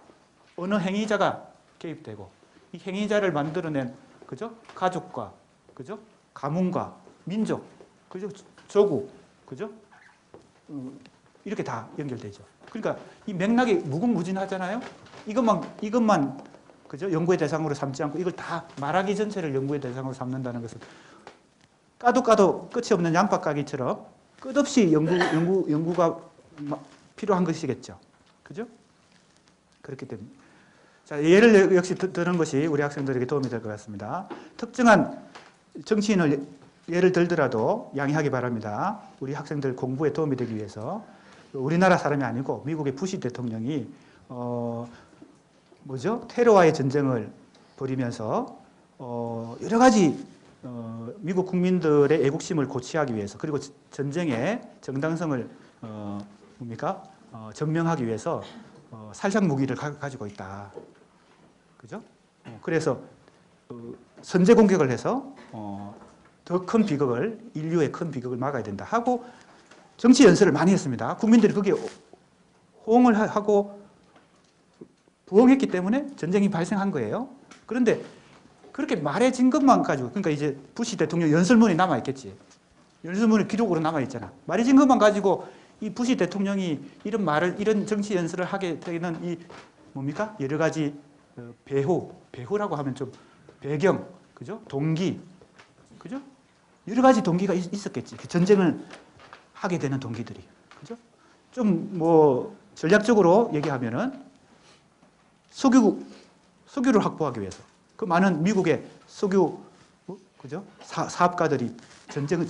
[SPEAKER 1] 어느 행위자가 개입되고, 이 행위자를 만들어낸, 그죠? 가족과, 그죠? 가문과 민족, 그죠? 조국, 그죠? 이렇게 다 연결되죠. 그러니까 이 맥락이 무궁무진하잖아요. 이것만 그죠? 연구의 대상으로 삼지 않고 이걸 다 말하기 전체를 연구의 대상으로 삼는다는 것은 까도 끝이 없는 양파까기처럼 끝없이 연구가 필요한 것이겠죠. 그죠? 그렇기 때문에. 자, 예를 역시 드는 것이 우리 학생들에게 도움이 될 것 같습니다. 특정한 정치인을 예를 들더라도 양해하기 바랍니다. 우리 학생들 공부에 도움이 되기 위해서. 우리나라 사람이 아니고 미국의 부시 대통령이 테러와의 전쟁을 벌이면서 여러 가지 미국 국민들의 애국심을 고취하기 위해서, 그리고 전쟁의 정당성을 증명하기 위해서 살상 무기를 가지고 있다. 그죠? 그래서 선제 공격을 해서 더 큰 비극을, 인류의 큰 비극을 막아야 된다 하고 정치 연설을 많이 했습니다. 국민들이 거기에 호응을 하고 부응했기 때문에 전쟁이 발생한 거예요. 그런데 그렇게 말해진 것만 가지고, 그러니까 이제 부시 대통령 연설문이 남아있겠지. 연설문이 기록으로 남아있잖아. 말해진 것만 가지고 이 부시 대통령이 이런 정치 연설을 하게 되는 이 여러 가지 배후라고 하면 좀 배경, 그죠? 동기, 그죠? 여러 가지 동기가 있었겠지. 그 전쟁을 하게 되는 동기들이, 그죠? 좀 전략적으로 얘기하면은 석유를 확보하기 위해서 그 많은 미국의 석유, 그죠? 사업가들이 전쟁을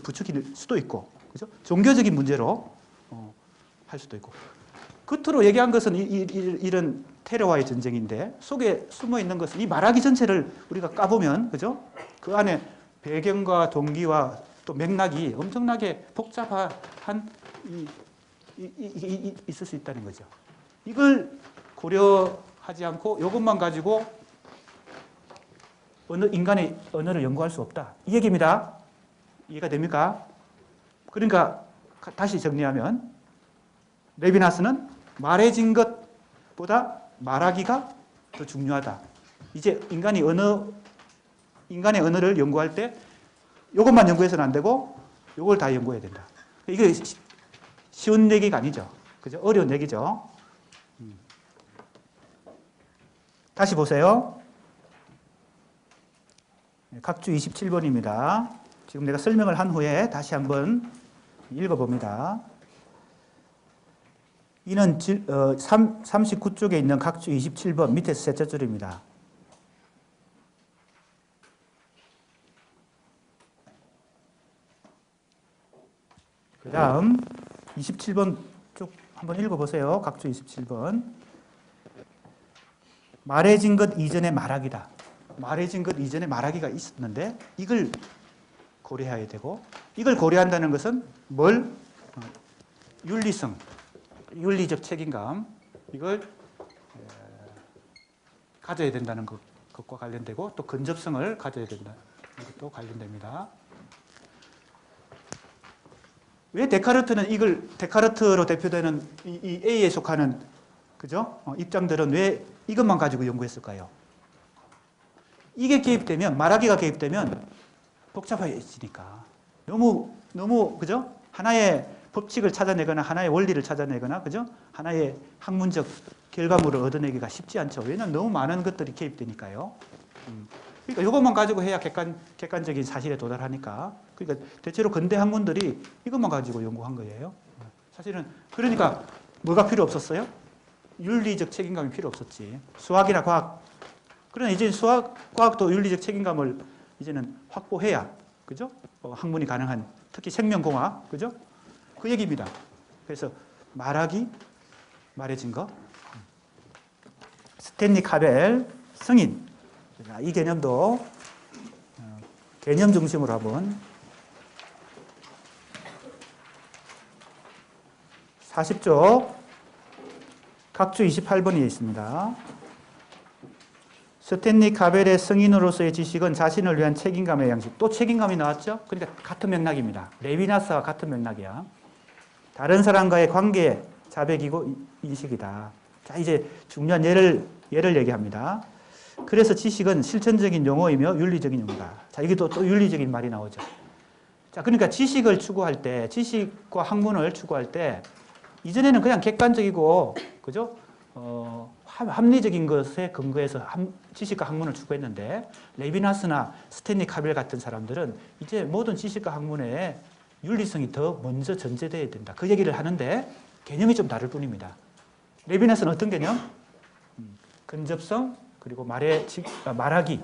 [SPEAKER 1] 부추길 수도 있고, 그죠? 종교적인 문제로 할 수도 있고. 겉으로 얘기한 것은 이런 테러와의 전쟁인데 속에 숨어 있는 것은 이 말하기 전체를 우리가 까보면, 그죠? 그 안에 배경과 동기와 또 맥락이 엄청나게 복잡한 있을 수 있다는 거죠. 이걸 고려하지 않고 이것만 가지고 인간의 언어를 연구할 수 없다. 이 얘기입니다. 이해가 됩니까? 그러니까 다시 정리하면 레비나스는 말해진 것보다 말하기가 더 중요하다. 이제 인간의 언어를 연구할 때 이것만 연구해서는 안 되고 이걸 다 연구해야 된다. 이게 쉬운 얘기가 아니죠. 그죠? 어려운 얘기죠. 다시 보세요. 각주 27번입니다. 지금 내가 설명을 한 후에 다시 한번 읽어봅니다. 이는 39쪽에 있는 각주 27번 밑에서 셋째 줄입니다. 그 다음 27번 쭉 한번 읽어보세요. 각주 27번. 말해진 것 이전에 말하기다. 말해진 것 이전에 말하기가 있었는데 이걸 고려해야 되고, 이걸 고려한다는 것은 뭘? 윤리성, 윤리적 책임감, 이걸 가져야 된다는 것과 관련되고, 또 근접성을 가져야 된다는 것도 관련됩니다. 왜 데카르트는 이걸, 데카르트로 대표되는 이 A에 속하는, 그죠? 입장들은 왜 이것만 가지고 연구했을까요? 이게 개입되면, 말하기가 개입되면 복잡해지니까. 너무, 그죠? 하나의 법칙을 찾아내거나, 하나의 원리를 찾아내거나, 그죠? 하나의 학문적 결과물을 얻어내기가 쉽지 않죠. 왜냐하면 너무 많은 것들이 개입되니까요. 그러니까 이것만 가지고 해야 객관적인 사실에 도달하니까. 그러니까 대체로 근대 학문들이 이것만 가지고 연구한 거예요. 사실은 그러니까 뭐가 필요 없었어요? 윤리적 책임감이 필요 없었지. 수학이나 과학. 그러나 이제 수학, 과학도 윤리적 책임감을 이제는 확보해야, 그죠? 학문이 가능한, 특히 생명공학, 그죠? 그 얘기입니다. 그래서 말하기, 말해진 거. 스탠리 카벨, 승인. 이 개념도 개념 중심으로 한번 40쪽 각주 28번이 있습니다. 스탠리 카벨의 승인으로서의 지식은 자신을 위한 책임감의 양식. 또 책임감이 나왔죠? 그러니까 같은 맥락입니다. 레비나스와 같은 맥락이야. 다른 사람과의 관계 자백이고 인식이다. 자, 이제 중요한 예를 얘기합니다. 그래서 지식은 실천적인 용어이며 윤리적인 용어다. 자, 이게 또 윤리적인 말이 나오죠. 자, 그러니까 지식을 추구할 때, 지식과 학문을 추구할 때, 이전에는 그냥 객관적이고, 그죠? 합리적인 것에 근거해서 지식과 학문을 추구했는데, 레비나스나 스탠리 카벨 같은 사람들은 이제 모든 지식과 학문에 윤리성이 더 먼저 전제되어야 된다. 그 얘기를 하는데, 개념이 좀 다를 뿐입니다. 레비나스는 어떤 개념? 근접성, 그리고 말하기.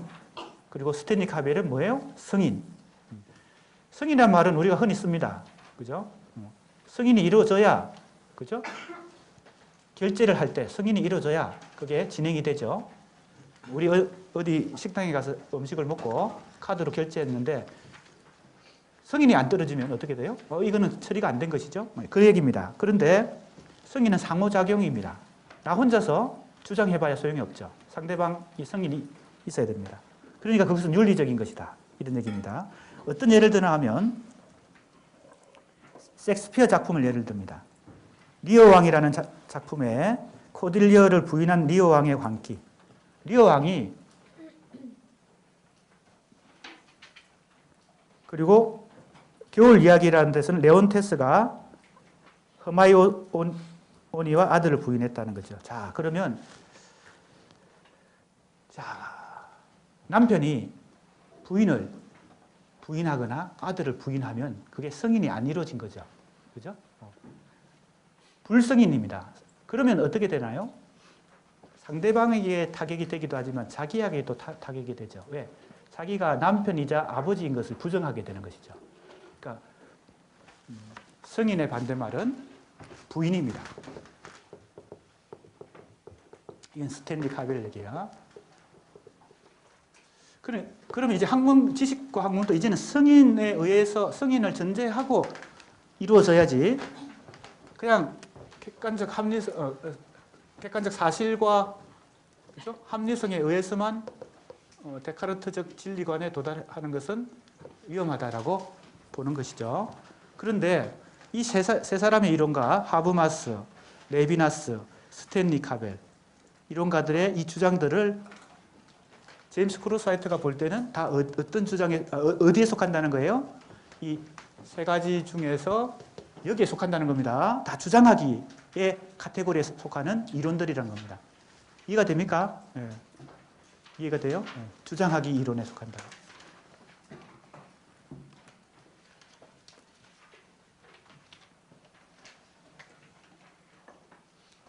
[SPEAKER 1] 그리고 스탠리 카벨은 뭐예요? 승인. 승인이란 말은 우리가 흔히 씁니다. 그죠? 승인이 이루어져야, 그죠? 결제를 할 때 승인이 이루어져야 그게 진행이 되죠. 우리 어디 식당에 가서 음식을 먹고 카드로 결제했는데 승인이 안 떨어지면 어떻게 돼요? 이거는 처리가 안 된 것이죠. 그 얘기입니다. 그런데 승인은 상호작용입니다. 나 혼자서 주장해봐야 소용이 없죠. 상대방이 승인이 있어야 됩니다. 그러니까 그것은 윤리적인 것이다. 이런 얘기입니다. 어떤 예를 드나 하면 셰익스피어 작품을 예를 듭니다. 리오 왕이라는 작품에 코딜리어를 부인한 리오 왕의 광기. 리오 왕이 그리고 겨울 이야기라는 데서는 레온테스가 허마이오니와 아들을 부인했다는 거죠. 자, 그러면 남편이 부인을 부인하거나 아들을 부인하면 그게 승인이 안 이루어진 거죠. 그죠? 불승인입니다. 그러면 어떻게 되나요? 상대방에게 타격이 되기도 하지만 자기에게도 타격이 되죠. 왜? 자기가 남편이자 아버지인 것을 부정하게 되는 것이죠. 그러니까 승인의 반대말은 부인입니다. 이건 스탠리 카벨 얘기야. 그러면 이제 지식과 학문도 이제는 승인에 의해서 승인을 전제하고 이루어져야지 그냥 객관적 사실과 그렇죠? 합리성에 의해서만 데카르트적 진리관에 도달하는 것은 위험하다라고 보는 것이죠. 그런데 이 세 사람의 이론가 하브마스, 레비나스, 스탠리 카벨 이론가들의 이 주장들을 제임스 크루사이트가 볼 때는 다 어떤 주장에 어디에 속한다는 거예요? 이 세 가지 중에서 여기에 속한다는 겁니다. 다 주장하기의 카테고리에 속하는 이론들이란 겁니다. 이해가 됩니까? 네. 이해가 돼요? 네. 주장하기 이론에 속한다.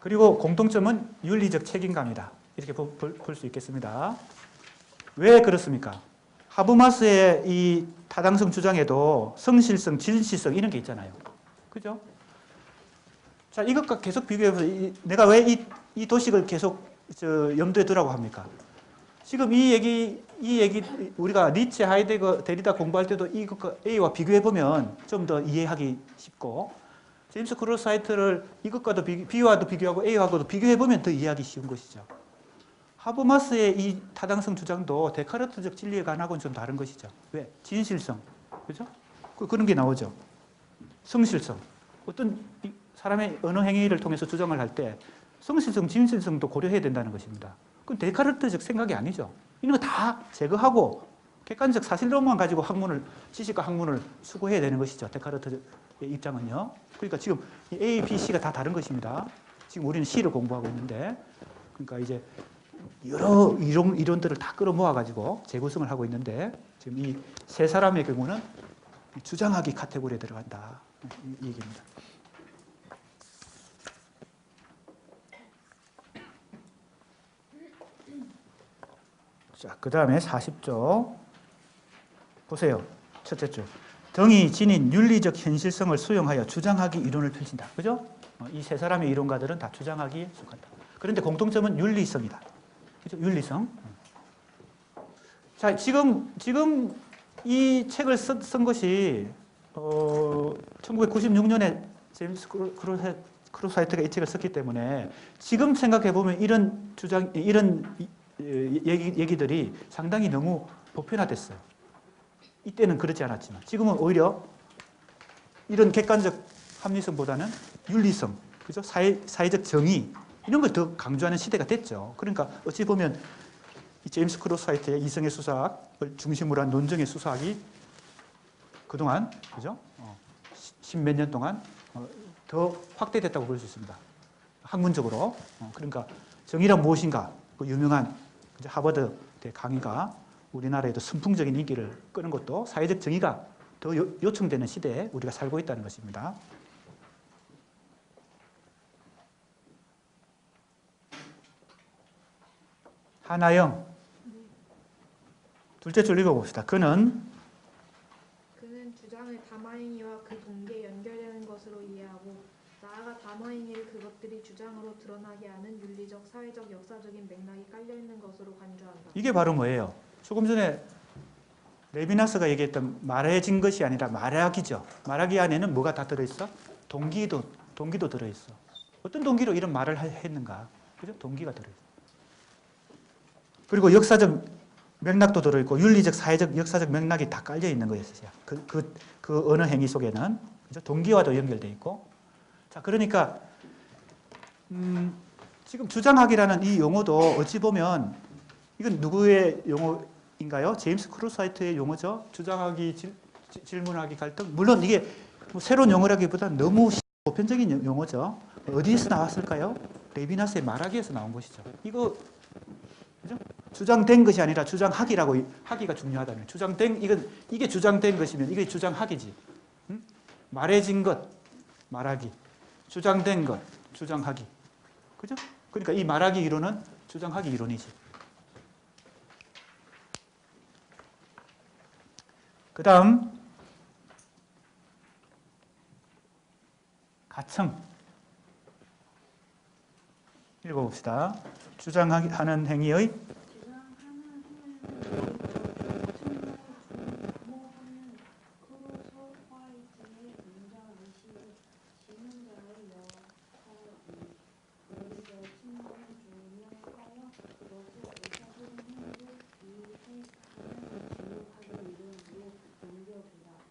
[SPEAKER 1] 그리고 공통점은 윤리적 책임감이다. 이렇게 볼 수 있겠습니다. 왜 그렇습니까? 하버마스의 이 타당성 주장에도 성실성, 진실성 이런 게 있잖아요. 그죠? 자, 이것과 계속 비교해서 내가 왜 이 도식을 계속 염두에 두라고 합니까? 지금 이 얘기 우리가 니체, 하이데거, 데리다 공부할 때도 이것과 A와 비교해보면 좀 더 이해하기 쉽고 제임스 크루사이트를 이것과도 B와도 비교하고 A와도 비교해보면 더 이해하기 쉬운 것이죠. 하버마스의 이 타당성 주장도 데카르트적 진리에 관하고는 좀 다른 것이죠. 왜? 진실성. 그죠? 그런 게 나오죠. 성실성. 어떤 사람의 언어 행위를 통해서 주장을 할 때 성실성, 진실성도 고려해야 된다는 것입니다. 그건 데카르트적 생각이 아니죠. 이런 거 다 제거하고 객관적 사실론만 가지고 지식과 학문을 수고해야 되는 것이죠. 데카르트의 입장은요. 그러니까 지금 A, B, C가 다 다른 것입니다. 지금 우리는 C를 공부하고 있는데 그러니까 이제 여러 이론들을 다 끌어모아가지고 재구성을 하고 있는데 지금 이 세 사람의 경우는 주장하기 카테고리에 들어간다. 이 얘기입니다. 자, 그 다음에 40조. 보세요. 첫째 줄. 등이 지닌 윤리적 현실성을 수용하여 주장하기 이론을 펼친다. 그죠? 이 세 사람의 이론가들은 다 주장하기에 속한다. 그런데 공통점은 윤리성이다. 그죠? 윤리성. 자, 지금 이 책을 쓴 것이 1996년에 제임스 크루사이트가 이 책을 썼기 때문에 지금 생각해 보면 이런 얘기들이 상당히 너무 보편화됐어요. 이때는 그렇지 않았지만 지금은 오히려 이런 객관적 합리성보다는 윤리성, 그죠? 사회적 정의 이런 걸 더 강조하는 시대가 됐죠. 그러니까 어찌 보면 이 제임스 크루사이트의 이성의 수사학을 중심으로 한 논정의 수사학이 그동안 그죠? 10몇 년 동안 더 확대됐다고 볼 수 있습니다. 학문적으로. 그러니까 정의란 무엇인가? 그 유명한 하버드 대 강의가 우리나라에도 선풍적인 인기를 끄는 것도 사회적 정의가 더 요청되는 시대에 우리가 살고 있다는 것입니다. 하나영. 둘째 줄 읽어봅시다. 그는
[SPEAKER 4] 주장을 담화행위와 그 동기에 연결되는 것으로 이해하고 나아가 담화행위를 그것들이 주장으로 드러나게 하는 윤리적, 사회적, 역사적인 맥락이 깔려있는 것으로 간주한다.
[SPEAKER 1] 이게 바로 뭐예요? 조금 전에 레비나스가 얘기했던 말해진 것이 아니라 말하기죠. 말하기 안에는 뭐가 다 들어있어? 동기도 들어있어. 어떤 동기로 이런 말을 했는가? 그죠? 동기가 들어있어. 그리고 역사적 맥락도 들어있고 윤리적, 사회적, 역사적 맥락이 다 깔려 있는 거였어요. 그 언어 행위 속에는 그죠? 동기와도 연결돼 있고. 자, 그러니까 지금 주장학이라는 이 용어도 어찌 보면 이건 누구의 용어인가요? 제임스 크루사이트의 용어죠. 주장하기, 질문하기, 갈등. 물론 이게 뭐 새로운 용어라기보다는 너무 보편적인 용어죠. 어디에서 나왔을까요? 레비나스의 말하기에서 나온 것이죠. 이거 그죠? 주장된 것이 아니라 주장하기라고 하기가 중요하다는. 주장된 이게 주장된 것이면 이게 주장하기지. 말해진 것, 말하기. 주장된 것, 주장하기. 그죠? 그러니까 이 말하기 이론은 주장하기 이론이지. 그 다음 가청. 읽어봅시다. 주장하는 행위의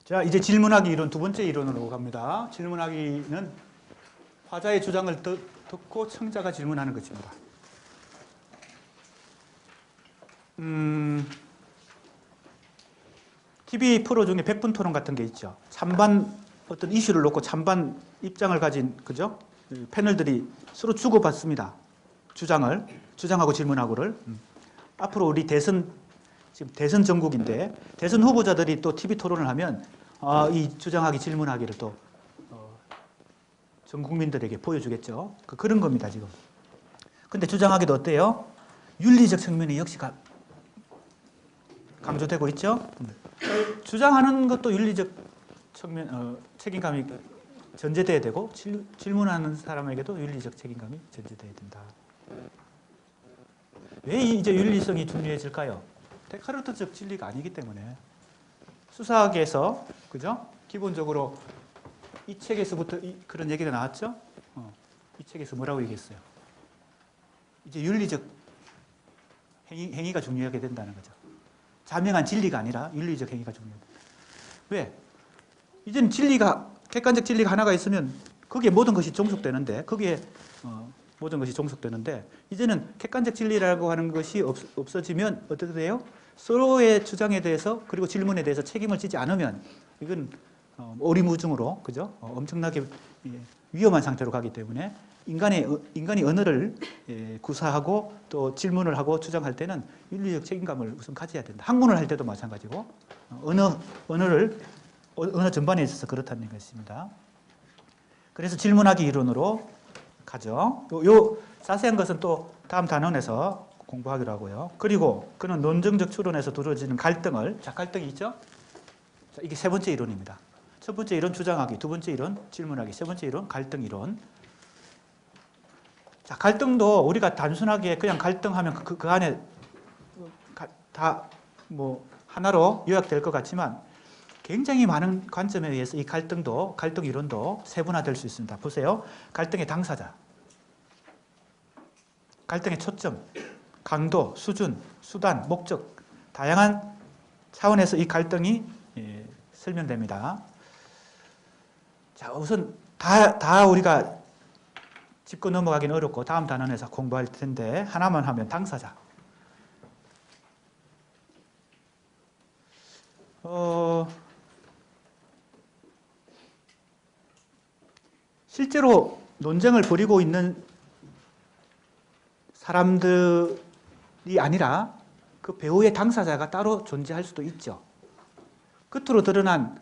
[SPEAKER 1] 자, 이제 질문하기 이론 두 번째 이론으로 갑니다. 질문하기는 화자의 주장을 듣고 청자가 질문하는 것입니다. TV 프로 중에 100분 토론 같은 게 있죠. 찬반 어떤 이슈를 놓고 찬반 입장을 가진 그죠? 패널들이 서로 주고받습니다. 주장하고 질문하고를. 앞으로 우리 지금 대선 전국인데 대선 후보자들이 또 TV 토론을 하면 이 주장하기 질문하기를 또 전 국민들에게 보여주겠죠. 그런 겁니다 지금. 근데 주장하기도 어때요? 윤리적 측면이 역시 강조되고 있죠. 주장하는 것도 윤리적 측면 책임감이 전제돼야 되고 질문하는 사람에게도 윤리적 책임감이 전제돼야 된다. 왜 이제 윤리성이 중요해질까요? 데카르트적 진리가 아니기 때문에. 수사학에서 그죠? 기본적으로 이 책에서부터 그런 얘기가 나왔죠. 이 책에서 뭐라고 얘기했어요? 이제 윤리적 행위가 중요하게 된다는 거죠. 자명한 진리가 아니라 윤리적 행위가 중요하다. 왜? 이제는 객관적 진리가 하나가 있으면 거기에 모든 것이 종속되는데 이제는 객관적 진리라고 하는 것이 없어지면 어떻게 돼요? 서로의 주장에 대해서 그리고 질문에 대해서 책임을 지지 않으면 이건 오리무중으로 그죠? 엄청나게 위험한 상태로 가기 때문에 인간이 언어를 구사하고 또 질문을 하고 주장할 때는 윤리적 책임감을 우선 가져야 된다. 학문을 할 때도 마찬가지고 언어 전반에 있어서 그렇다는 것입니다. 그래서 질문하기 이론으로 가죠. 요 자세한 것은 또 다음 단원에서 공부하기로 하고요. 그리고 그는 논증적 추론에서 두드러지는 갈등을, 갈등이 있죠? 이게 세 번째 이론입니다. 첫 번째 이론 주장하기, 두 번째 이론 질문하기, 세 번째 이론 갈등 이론. 자, 갈등도 우리가 단순하게 그냥 갈등하면 그 안에 다 뭐 하나로 요약될 것 같지만 굉장히 많은 관점에 의해서 이 갈등 이론도 세분화될 수 있습니다. 보세요. 갈등의 당사자, 갈등의 초점, 강도, 수준, 수단, 목적, 다양한 차원에서 이 갈등이 설명됩니다. 자, 우선 다 우리가 짚고 넘어가기는 어렵고 다음 단원에서 공부할 텐데 하나만 하면 당사자. 실제로 논쟁을 벌이고 있는 사람들이 아니라 그 배우의 당사자가 따로 존재할 수도 있죠. 겉으로 드러난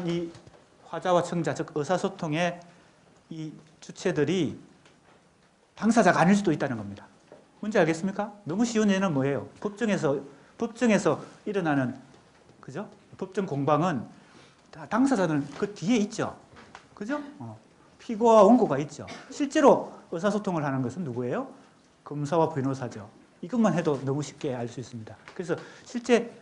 [SPEAKER 1] 이 화자와 청자, 즉 의사소통의 이 주체들이 당사자가 아닐 수도 있다는 겁니다. 뭔지 알겠습니까? 너무 쉬운 예는 뭐예요? 법정에서 일어나는 법정 공방은 당사자는 그 뒤에 있죠. 그죠? 피고와 원고가 있죠. 실제로 의사소통을 하는 것은 누구예요? 검사와 변호사죠. 이것만 해도 너무 쉽게 알 수 있습니다. 그래서 실제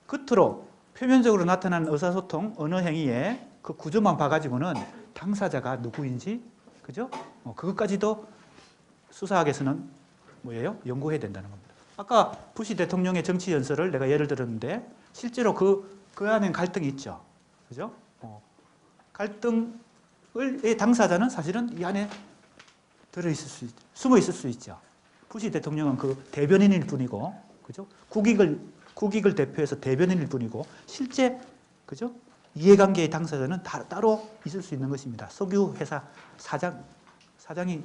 [SPEAKER 1] 겉으로 표면적으로 나타나는 의사소통, 언어 행위의 그 구조만 봐가지고는 당사자가 누구인지, 그죠? 그것까지도 수사학에서는 뭐예요? 연구해야 된다는 겁니다. 아까 부시 대통령의 정치 연설을 내가 예를 들었는데 실제로 그 안에 갈등이 있죠. 그죠? 갈등의 당사자는 사실은 이 안에 숨어 있을 수 있죠. 부시 대통령은 그 대변인일 뿐이고, 그죠? 국익을 대표해서 대변인일 뿐이고, 실제, 그죠? 이해관계의 당사자는 따로 있을 수 있는 것입니다. 석유 회사 사장이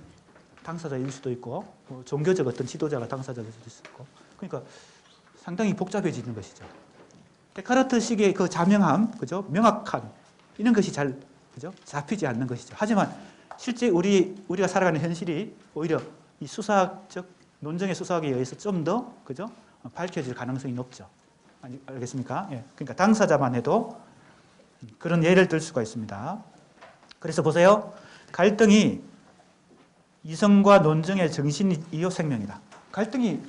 [SPEAKER 1] 당사자일 수도 있고, 종교적 어떤 지도자가 당사자일 수도 있고, 그러니까 상당히 복잡해지는 것이죠. 데카르트식의 그 자명함, 그죠? 명확한 이런 것이 그죠? 잡히지 않는 것이죠. 하지만 실제 우리가 살아가는 현실이 오히려 이 수사학적 논쟁의 수사학에 의해서 좀 더 그죠? 밝혀질 가능성이 높죠. 알겠습니까? 예. 그러니까 당사자만 해도 그런 예를 들 수가 있습니다. 그래서 보세요. 갈등이 이성과 논쟁의 정신이요 생명이다. 갈등이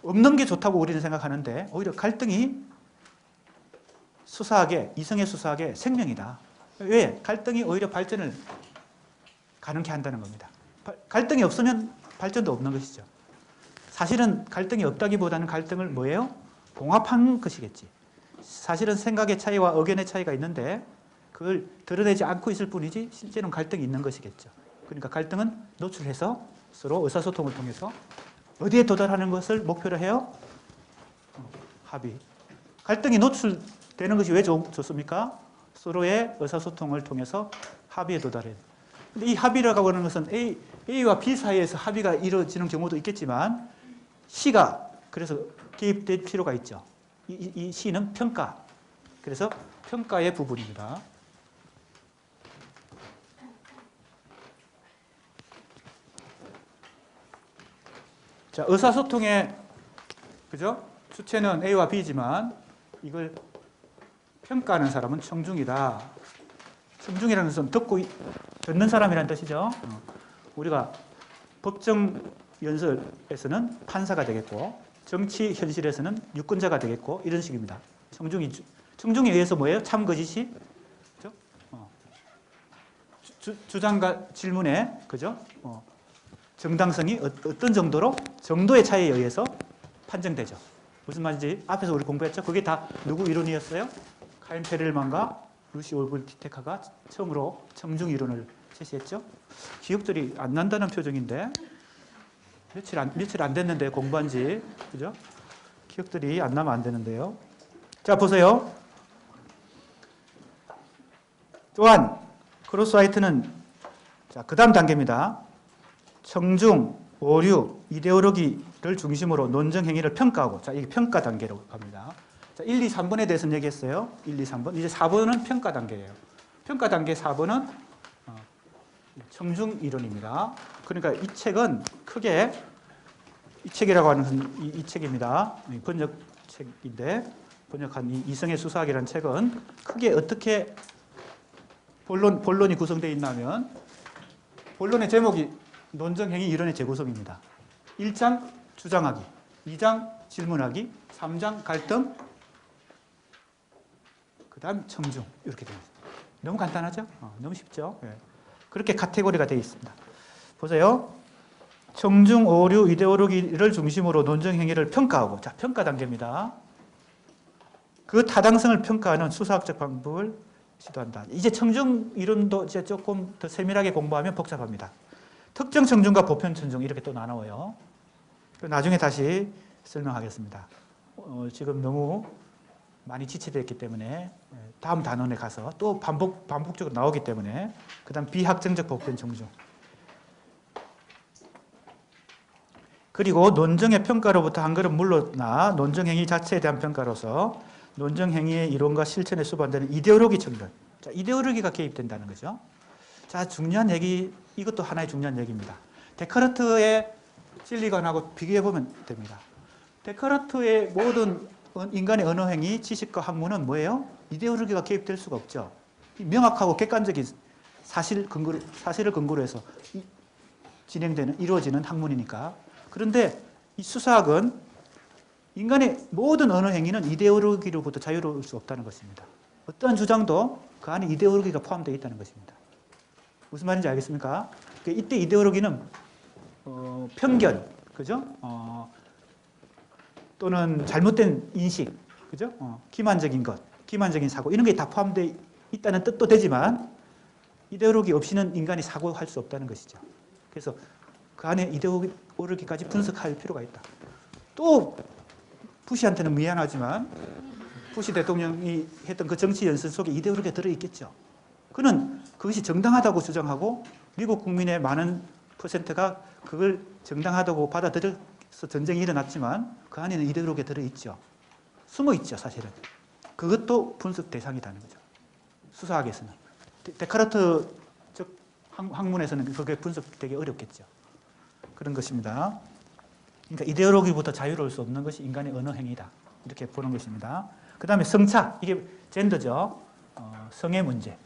[SPEAKER 1] 없는 게 좋다고 우리는 생각하는데 오히려 갈등이 이성의 수사학의 생명이다. 왜? 갈등이 오히려 발전을 가능케 한다는 겁니다. 갈등이 없으면 발전도 없는 것이죠. 사실은 갈등이 없다기보다는 갈등을 뭐예요? 봉합한 것이겠지. 사실은 생각의 차이와 의견의 차이가 있는데 그걸 드러내지 않고 있을 뿐이지 실제는 갈등이 있는 것이겠죠. 그러니까 갈등은 노출해서 서로 의사소통을 통해서 어디에 도달하는 것을 목표로 해요? 합의. 갈등이 노출되는 것이 왜 좋습니까? 서로의 의사소통을 통해서 합의에 도달해요. 근데 이 합의라고 하는 것은 A와 B 사이에서 합의가 이루어지는 경우도 있겠지만 C가 그래서 개입될 필요가 있죠. 이 C는 평가. 그래서 평가의 부분입니다. 자, 의사소통의 그죠? 주체는 A와 B지만 이걸 평가하는 사람은 청중이다. 청중이라는 것은 듣는 사람이라는 뜻이죠. 우리가 법정 연설에서는 판사가 되겠고 정치 현실에서는 유권자가 되겠고 이런 식입니다. 청중에 의해서 뭐예요? 참거짓이 그죠? 주장과 질문에 그죠? 정당성이 어떤 정도의 차이에 의해서 판정되죠. 무슨 말인지 앞에서 우리 공부했죠? 그게 다 누구 이론이었어요? 카인 페렐만과 루시 올브 티테카가 처음으로 청중 이론을 제시했죠. 기억들이 안 난다는 표정인데 며칠 안 됐는데 공부한 지 그죠? 기억들이 안 나면 안 되는데요. 자 보세요. 또한 크로스화이트는 자 그다음 단계입니다. 청중, 오류, 이데올로기를 중심으로 논정 행위를 평가하고 자 이게 평가 단계로 갑니다. 자 1, 2, 3번에 대해서는 얘기했어요. 1, 2, 3번. 이제 4번은 평가 단계예요. 평가 단계 4번은 청중 이론입니다. 그러니까 이 책은 크게 이 책이라고 하는 것은 이 책입니다. 번역책인데 번역한 이성의 수사학이라는 책은 크게 어떻게 본론이 구성되어 있냐면 본론의 제목이 논정행위 이론의 재구성입니다. 1장 주장하기, 2장 질문하기, 3장 갈등, 그 다음 청중 이렇게 되어 있습니다. 너무 간단하죠? 너무 쉽죠? 예. 그렇게 카테고리가 되어 있습니다. 보세요. 청중, 오류, 이데올로기를 중심으로 논정행위를 평가하고 자 평가 단계입니다. 그 타당성을 평가하는 수사학적 방법을 시도한다. 이제 청중 이론도 이제 조금 더 세밀하게 공부하면 복잡합니다. 특정 청중과 보편 청중 이렇게 또 나눠요. 나중에 다시 설명하겠습니다. 지금 너무 많이 지체되었기 때문에 다음 단원에 가서 또 반복적으로 나오기 때문에 그 다음 비학정적 보편 청중 그리고 논정의 평가로부터 한 걸음 물러나 논정행위 자체에 대한 평가로서 논정행위의 이론과 실천에 수반되는 이데올로기 청결. 자, 이데올로기가 개입된다는 거죠. 자, 중요한 얘기, 이것도 하나의 중요한 얘기입니다. 데카르트의 진리관하고 비교해보면 됩니다. 데카르트의 모든 인간의 언어행위, 지식과 학문은 뭐예요? 이데올로기가 개입될 수가 없죠. 명확하고 객관적인 사실을 근거로 해서 이루어지는 학문이니까. 그런데 이 수사학은 인간의 모든 언어 행위는 이데올로기로부터 자유로울 수 없다는 것입니다. 어떠한 주장도 그 안에 이데올로기가 포함되어 있다는 것입니다. 무슨 말인지 알겠습니까? 이때 이데올로기는 편견, 그죠? 또는 잘못된 인식, 그죠? 기만적인 것, 기만적인 사고 이런 게 다 포함되어 있다는 뜻도 되지만 이데올로기 없이는 인간이 사고할 수 없다는 것이죠. 그래서 그 안에 이데올로기까지 분석할 필요가 있다. 또 부시한테는 미안하지만 부시 대통령이 했던 그 정치 연설 속에 이데올로기가 들어있겠죠. 그는 그것이 정당하다고 주장하고 미국 국민의 많은 퍼센트가 그걸 정당하다고 받아들여서 전쟁이 일어났지만 그 안에는 이데올로기가 들어있죠. 숨어있죠, 사실은. 그것도 분석 대상이라는 거죠. 수사학에서는. 데카르트적 학문에서는 그게 분석되기 어렵겠죠. 그런 것입니다. 그러니까 이데올로기부터 자유로울 수 없는 것이 인간의 언어 행위다. 이렇게 보는 것입니다. 그 다음에 성차, 이게 젠더죠. 성의 문제.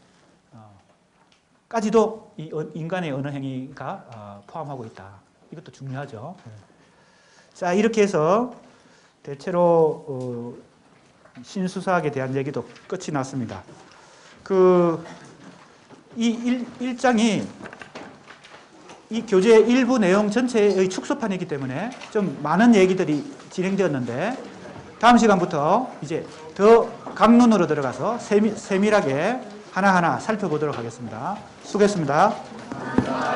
[SPEAKER 1] 까지도 이 인간의 언어 행위가 포함하고 있다. 이것도 중요하죠. 자, 이렇게 해서 대체로 신수사학에 대한 얘기도 끝이 났습니다. 이 1장이 이 교재 일부 내용 전체의 축소판이기 때문에 좀 많은 얘기들이 진행되었는데 다음 시간부터 이제 더 강론으로 들어가서 세밀하게 하나하나 살펴보도록 하겠습니다. 수고했습니다.